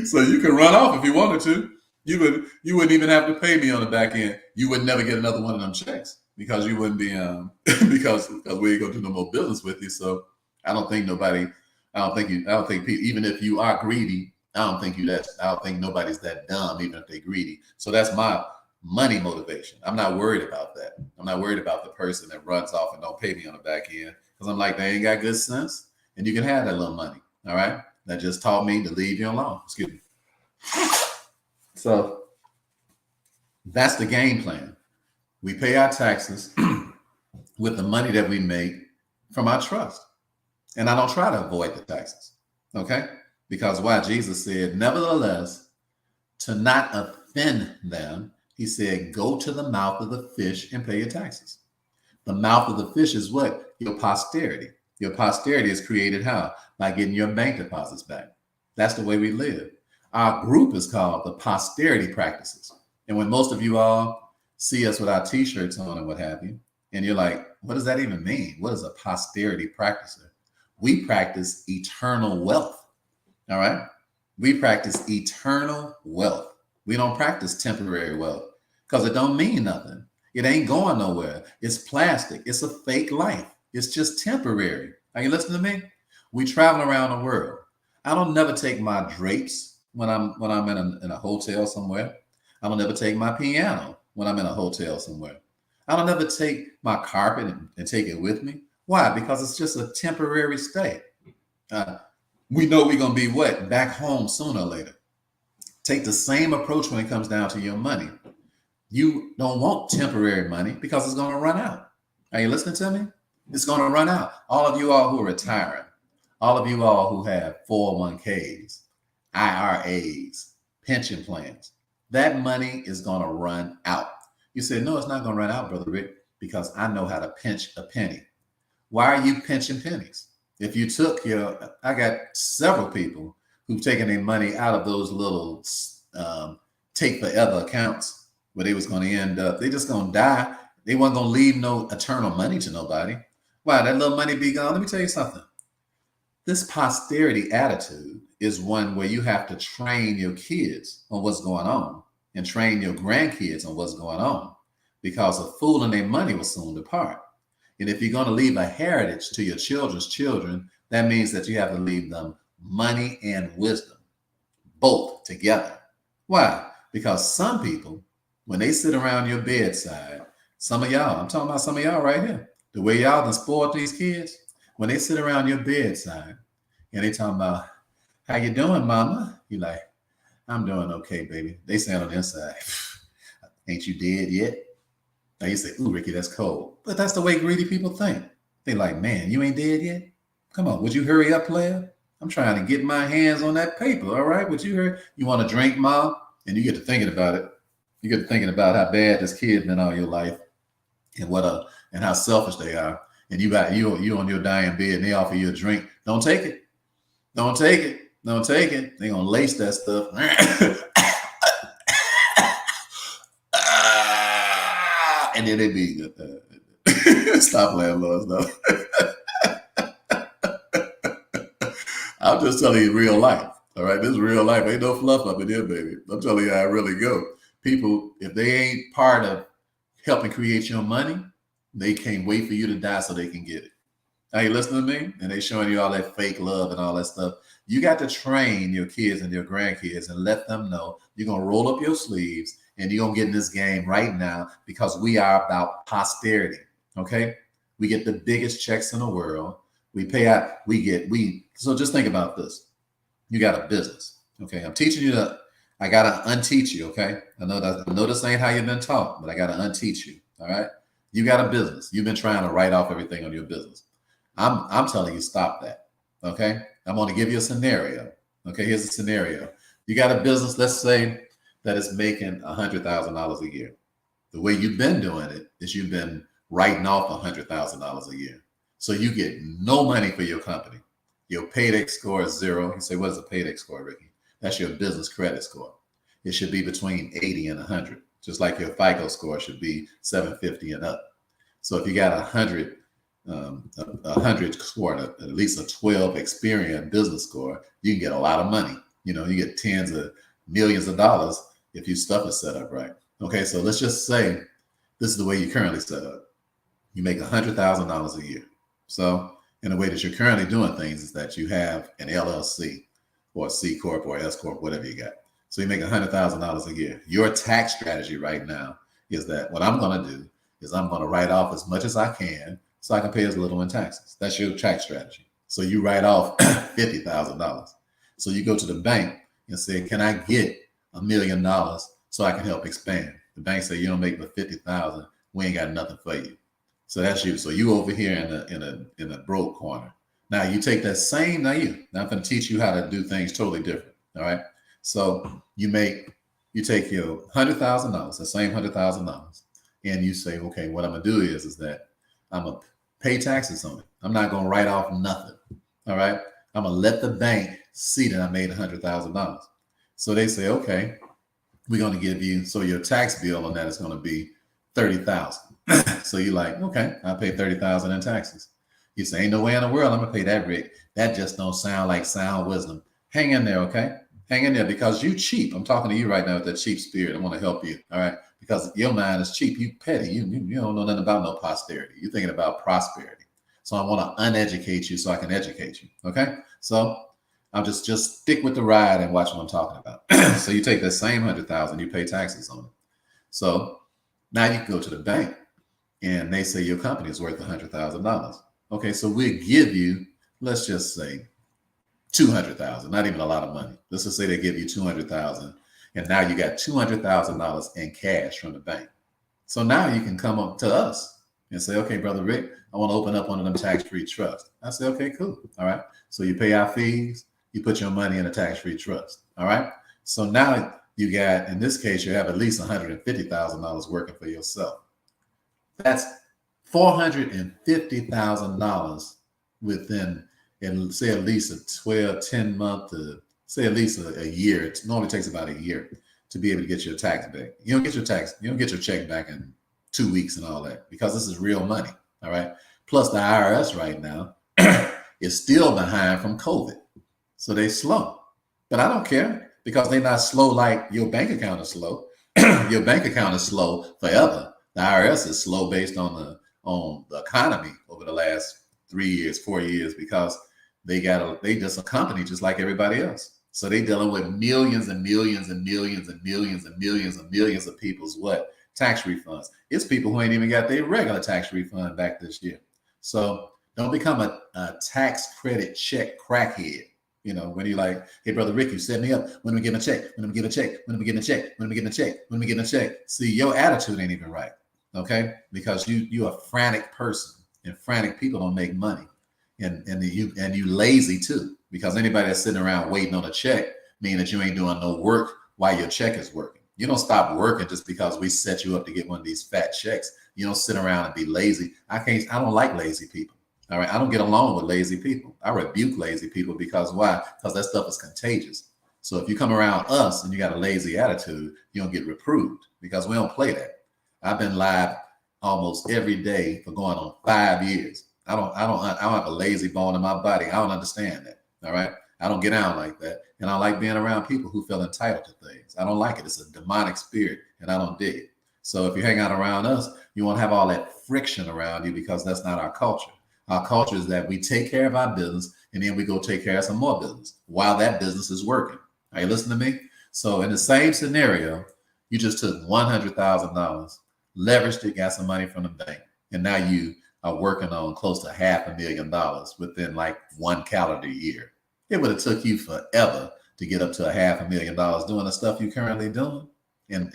So you can run off if you wanted to. You wouldn't even have to pay me on the back end. You would never get another one of them checks because you wouldn't be because we ain't gonna do no more business with you. So I don't think people, even if you are greedy, I don't think nobody's that dumb, even if they're greedy. So that's my money motivation. I'm not worried about that. I'm not worried about the person that runs off and don't pay me on the back end because I'm like, they ain't got good sense, and you can have that little money. All right, that just taught me to leave you alone. Excuse me. So that's the game plan. We pay our taxes with the money that we make from our trust. And I don't try to avoid the taxes. Okay? Because why? Jesus said, nevertheless, to not offend them, he said, go to the mouth of the fish and pay your taxes. The mouth of the fish is what? Your posterity. Your posterity is created how? By getting your bank deposits back. That's the way we live. Our group is called the Posterity Practices. And when most of you all see us with our t-shirts on and what have you. And you're like, what does that even mean? What is a posterity practicer? We practice eternal wealth. All right. We practice eternal wealth. We don't practice temporary wealth because it don't mean nothing. It ain't going nowhere. It's plastic. It's a fake life. It's just temporary. Are you listening to me? We travel around the world. I don't never take my drapes when I'm in a hotel somewhere. I don't never take my piano when I'm in a hotel somewhere. I don't ever take my carpet and take it with me. Why? Because it's just a temporary stay. We know we're going to be what? Back home sooner or later. Take the same approach when it comes down to your money. You don't want temporary money because it's going to run out. Are you listening to me? It's going to run out. All of you all who are retiring, all of you all who have 401ks, IRAs, pension plans, that money is going to run out. You say, no, it's not going to run out, Brother Rick, because I know how to pinch a penny. Why are you pinching pennies? If you took I got several people who've taken their money out of those little take forever accounts where they was going to end up, they just going to die. They weren't going to leave no eternal money to nobody. Why? That little money be gone. Let me tell you something. This posterity attitude is one where you have to train your kids on what's going on and train your grandkids on what's going on, because a fool and their money will soon depart. And if you're going to leave a heritage to your children's children, that means that you have to leave them money and wisdom, both together. Why? Because some people, when they sit around your bedside, some of y'all, I'm talking about some of y'all right here, the way y'all done spoiled these kids, when they sit around your bedside and they talking about, how you doing, mama? You like, I'm doing okay, baby. They stand on the inside, ain't you dead yet? Now you say, ooh, Ricky, that's cold. But that's the way greedy people think. They like, man, you ain't dead yet? Come on, would you hurry up, player? I'm trying to get my hands on that paper, all right? Would you hurry? You want to drink, mom? And you get to thinking about it. You get to thinking about how bad this kid been all your life and and how selfish they are. And you on your dying bed and they offer you a drink. Don't take it. Don't take it. Don't take it. They're going to lace that stuff. And then they be, stop playing, Lord. I'm just telling you real life. All right. This is real life. Ain't no fluff up in here, baby. I'm telling you how I really go. People, if they ain't part of helping create your money, they can't wait for you to die so they can get it. Are you listening to me? And they showing you all that fake love and all that stuff. You got to train your kids and your grandkids and let them know you're going to roll up your sleeves and you're going to get in this game right now, because we are about posterity. Okay. We get the biggest checks in the world. We pay out, so just think about this. You got a business. Okay. I'm teaching you I got to unteach you. Okay. I know this ain't how you've been taught, but I got to unteach you. All right. You got a business. You've been trying to write off everything on your business. I'm telling you, stop that. Okay. I'm going to give you a scenario. Okay. Here's a scenario. You got a business, let's say, that is making $100,000 a year. The way you've been doing it is you've been writing off $100,000 a year. So you get no money for your company. Your paydex score is 0. You say, what is a paydex score, Ricky? That's your business credit score. It should be between 80 and 100, just like your FICO score should be 750 and up. So if you got 100 score, at least a 12 Experian business score, you can get a lot of money. You get tens of millions of dollars if your stuff is set up right. Okay, so let's just say this is the way you currently set up. You make $100,000 a year. So in the way that you're currently doing things is that you have an LLC or a C Corp or S Corp, whatever you got. So you make $100,000 a year. Your tax strategy right now is that what I'm going to do is I'm going to write off as much as I can so I can pay as little in taxes. That's your tax strategy. So you write off $50,000. So you go to the bank and say, can I get $1 million so I can help expand? The bank say, you don't make but $50,000. We ain't got nothing for you. So that's you. So you over here in a broke corner. Now you take that same, now I'm going to teach you how to do things totally different. All right. So you take your $100,000, the same $100,000, and you say, okay, what I'm going to do is that I'm going to pay taxes on it. I'm not going to write off nothing. All right. I'm going to let the bank see that I made $100,000. So they say, okay, we're going to give you, so your tax bill on that is going to be $30,000. So you're like, okay, I pay $30,000 in taxes. You say, ain't no way in the world I'm gonna pay that, Rick. That just don't sound like sound wisdom. Hang in there, okay? Hang in there because you cheap. I'm talking to you right now with that cheap spirit. I want to help you, all right? Because your mind is cheap. You petty. You don't know nothing about no posterity. You're thinking about prosperity. So I want to uneducate you so I can educate you, okay? So I'll just stick with the ride and watch what I'm talking about. So you take that same 100,000, you pay taxes on it. So now you can go to the bank and they say your company is worth $100,000. Okay, so we'll give you, let's just say, 200,000. Not even a lot of money. Let's just say they give you 200,000, and now you got $200,000 in cash from the bank. So now you can come up to us and say, okay, Brother Rick, I want to open up one of them tax-free trusts. I say, okay, cool. All right. So you pay our fees, you put your money in a tax-free trust. All right. So now you got, in this case, you have at least $150,000 working for yourself. That's $450,000 within, and say at least a 10 month to say at least a year. It normally takes about a year to be able to get your tax back. You don't get your check back in 2 weeks and all that, because this is real money. All right. Plus the IRS right now is still behind from COVID. So they slow, but I don't care, because they're not slow like your bank account is slow. Your bank account is slow forever. The IRS is slow based on the economy over the last 3 years, 4 years, because they just a company just like everybody else. So they dealing with millions and millions and millions and millions and millions and millions of people's tax refunds. It's people who ain't even got their regular tax refund back this year. So don't become a tax credit check crackhead. You know, when you're like, hey, Brother Rick, you set me up. When we getting a check? When we getting a check? When we getting a check? When we getting a check? When we getting a check? See, your attitude ain't even right. Okay, because you a frantic person, and frantic people don't make money, and you lazy too, because anybody that's sitting around waiting on a check mean that you ain't doing no work while your check is working. You don't stop working just because we set you up to get one of these fat checks. You don't sit around and be lazy. I don't like lazy people. All right, I don't get along with lazy people. I rebuke lazy people, because why? Because that stuff is contagious. So if you come around us and you got a lazy attitude, you don't get reproved, because we don't play that. I've been live almost every day for going on 5 years. I don't have a lazy bone in my body. I don't understand that. All right. I don't get down like that. And I like being around people who feel entitled to things. I don't like it. It's a demonic spirit, and I don't dig it. So if you hang out around us, you won't have all that friction around you, because that's not our culture. Our culture is that we take care of our business, and then we go take care of some more business while that business is working. Are you listening to me? So in the same scenario, you just took $100,000, leveraged it, got some money from the bank, and now you are working on close to $500,000 within like 1 calendar year. It would have took you forever to get up to $500,000 doing the stuff you're currently doing, and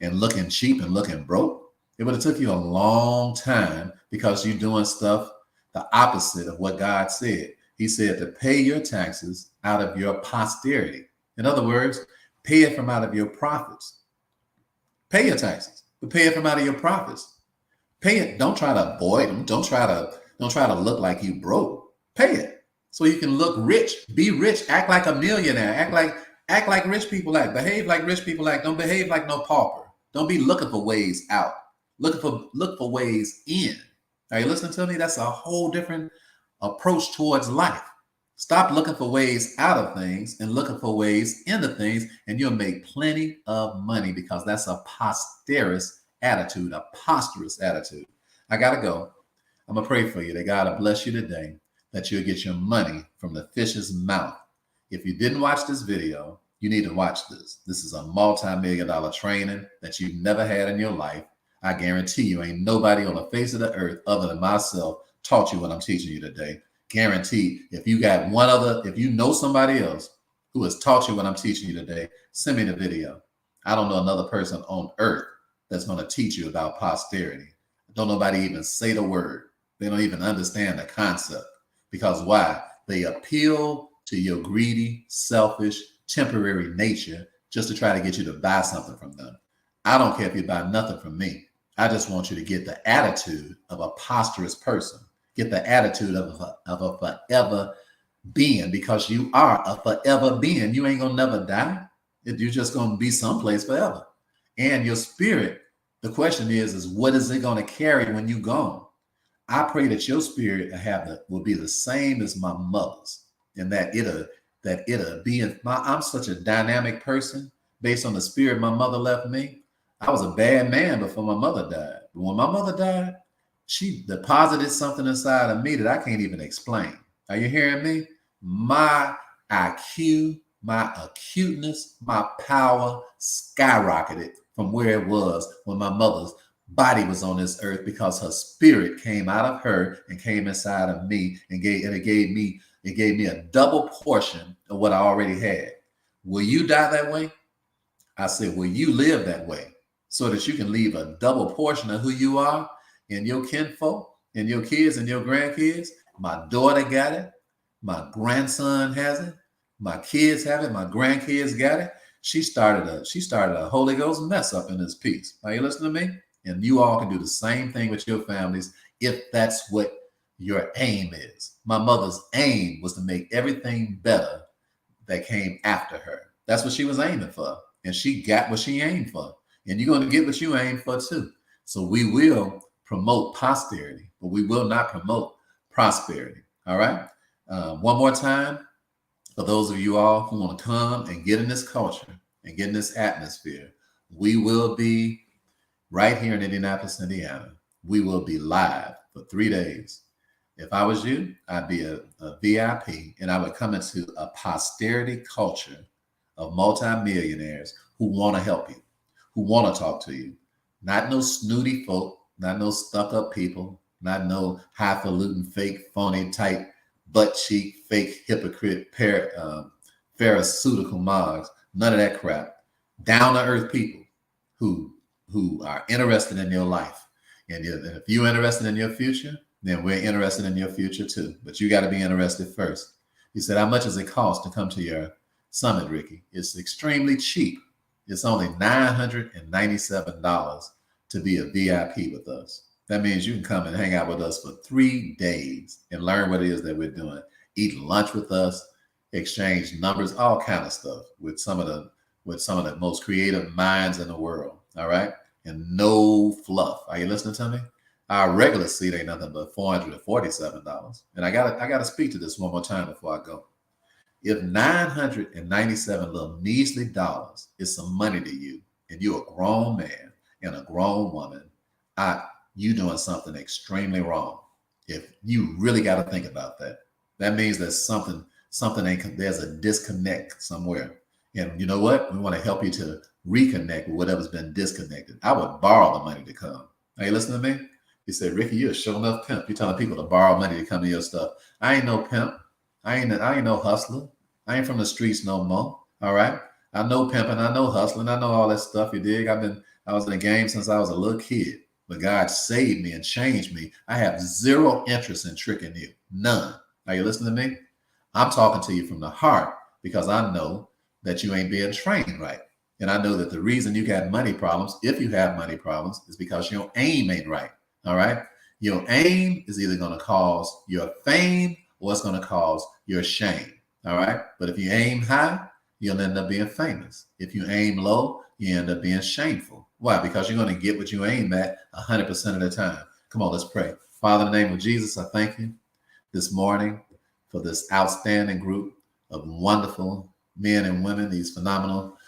looking cheap and looking broke. It would have took you a long time, because you're doing stuff the opposite of what God said. He said to pay your taxes out of your posterity. In other words, pay it from out of your profits. Pay your taxes, but pay it from out of your profits. Pay it. Don't try to avoid them. Don't try to look like you broke. Pay it so you can look rich. Be rich. Act like a millionaire. Act like rich people act. Behave like rich people act. Don't behave like no pauper. Don't be looking for ways out. Look for ways in. Are you listening to me? That's a whole different approach towards life. Stop looking for ways out of things and looking for ways into things, and you'll make plenty of money, because that's a posterious attitude, a posturous attitude. I got to go. I'm going to pray for you that God will bless you today, that you'll get your money from the fish's mouth. If you didn't watch this video, you need to watch this. This is a multi-million-dollar training that you've never had in your life. I guarantee you ain't nobody on the face of the earth other than myself taught you what I'm teaching you today. Guaranteed. If you know somebody else who has taught you what I'm teaching you today, send me the video. I don't know another person on earth that's going to teach you about posterity. Don't nobody even say the word. They don't even understand the concept. Because why? They appeal to your greedy, selfish, temporary nature just to try to get you to buy something from them. I don't care if you buy nothing from me. I just want you to get the attitude of a posturous person. Get the attitude of a forever being, because you are a forever being. You ain't gonna never die. You're just gonna be someplace forever. And your spirit The question is what is it going to carry when you gone? I pray that your spirit will be the same as my mother's, and that it'll be I'm such a dynamic person based on the spirit my mother left me. I was a bad man before my mother died. But when my mother died, she deposited something inside of me that I can't even explain. Are you hearing me? My IQ, my acuteness, my power skyrocketed from where it was when my mother's body was on this earth, because her spirit came out of her and came inside of me and it gave me a double portion of what I already had. Will you die that way? I said, will you live that way so that you can leave a double portion of who you are and your kinfolk and your kids and your grandkids? My daughter got it. My grandson has it. My kids have it. My grandkids got it. She started a Holy Ghost mess up in this piece. Are you listening to me? And you all can do the same thing with your families if that's what your aim is. My mother's aim was to make everything better that came after her. That's what she was aiming for. And she got what she aimed for. And you're going to get what you aim for too. So we will promote posterity, but we will not promote prosperity. All right. One more time, for those of you all who want to come and get in this culture and get in this atmosphere, we will be right here in Indianapolis, Indiana. We will be live for 3 days. If I was you, I'd be a VIP, and I would come into a posterity culture of multimillionaires who want to help you, who want to talk to you. Not no snooty folk, not no stuck-up people, not no highfalutin, fake, phony type, butt cheek, fake, hypocrite, pharisaical mugs. None of that crap. Down-to-earth people who are interested in your life. And if you're interested in your future, then we're interested in your future too. But you got to be interested first. He said, how much does it cost to come to your summit, Ricky? It's extremely cheap. It's only $997 to be a VIP with us. That means you can come and hang out with us for 3 days and learn what it is that we're doing. Eat lunch with us, exchange numbers, all kind of stuff with some of the most creative minds in the world. All right. And no fluff. Are you listening to me? Our regular seat ain't nothing but $447. And I gotta speak to this one more time before I go. If 997 little measly dollars is some money to you, and you're a grown man and a grown woman, you doing something extremely wrong. If you really got to think about that, that means there's there's a disconnect somewhere. And you know what? We want to help you to reconnect with whatever's been disconnected. I would borrow the money to come. Are you listening to me? He said, Ricky, you're a show enough pimp. You're telling people to borrow money to come to your stuff. I ain't no pimp. I ain't no hustler. I ain't from the streets no more. All right. I know pimping. I know hustling. I know all that stuff. You dig? I was in the game since I was a little kid, but God saved me and changed me. I have zero interest in tricking you. None. Are you listening to me? I'm talking to you from the heart because I know that you ain't being trained right. And I know that the reason you got money problems, if you have money problems, is because your aim ain't right. All right. Your aim is either going to cause your fame or it's going to cause your shame. All right. But if you aim high, you'll end up being famous. If you aim low, you end up being shameful. Why? Because you're going to get what you aim at 100% of the time. Come on, let's pray. Father, in the name of Jesus, I thank you this morning for this outstanding group of wonderful men and women, these phenomenal,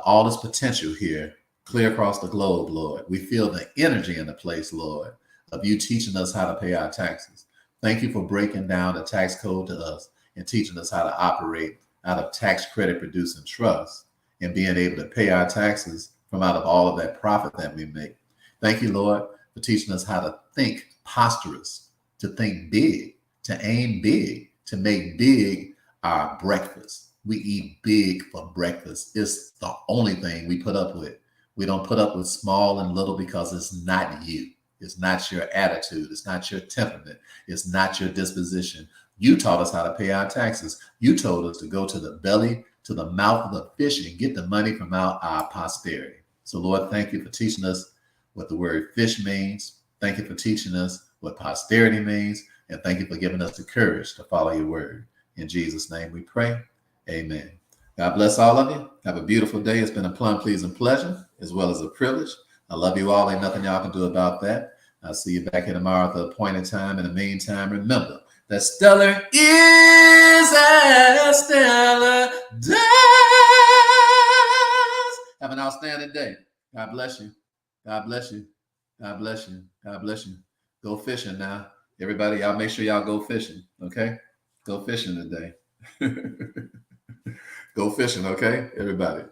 all this potential here, clear across the globe, Lord. We feel the energy in the place, Lord, of you teaching us how to pay our taxes. Thank you for breaking down the tax code to us and teaching us how to operate out of tax credit producing trust and being able to pay our taxes from out of all of that profit that we make. Thank you, Lord, for teaching us how to think prosperous, to think big, to aim big, to make big our breakfast. We eat big for breakfast. It's the only thing we put up with. We don't put up with small and little because it's not you. It's not your attitude. It's not your temperament. It's not your disposition. You taught us how to pay our taxes. You told us to go to the belly, to the mouth of the fish and get the money from out our posterity. So, Lord, thank you for teaching us what the word fish means. Thank you for teaching us what posterity means. And thank you for giving us the courage to follow your word. In Jesus' name we pray. Amen. God bless all of you. Have a beautiful day. It's been a plum pleasing pleasure as well as a privilege. I love you all. Ain't nothing y'all can do about that. I'll see you back here tomorrow at the appointed time. In the meantime, remember that stellar is as stellar does. Have an outstanding day. God bless you. God bless you. God bless you. God bless you. Go fishing now. Everybody, y'all make sure y'all go fishing, okay? Go fishing today. Go fishing, okay? Everybody.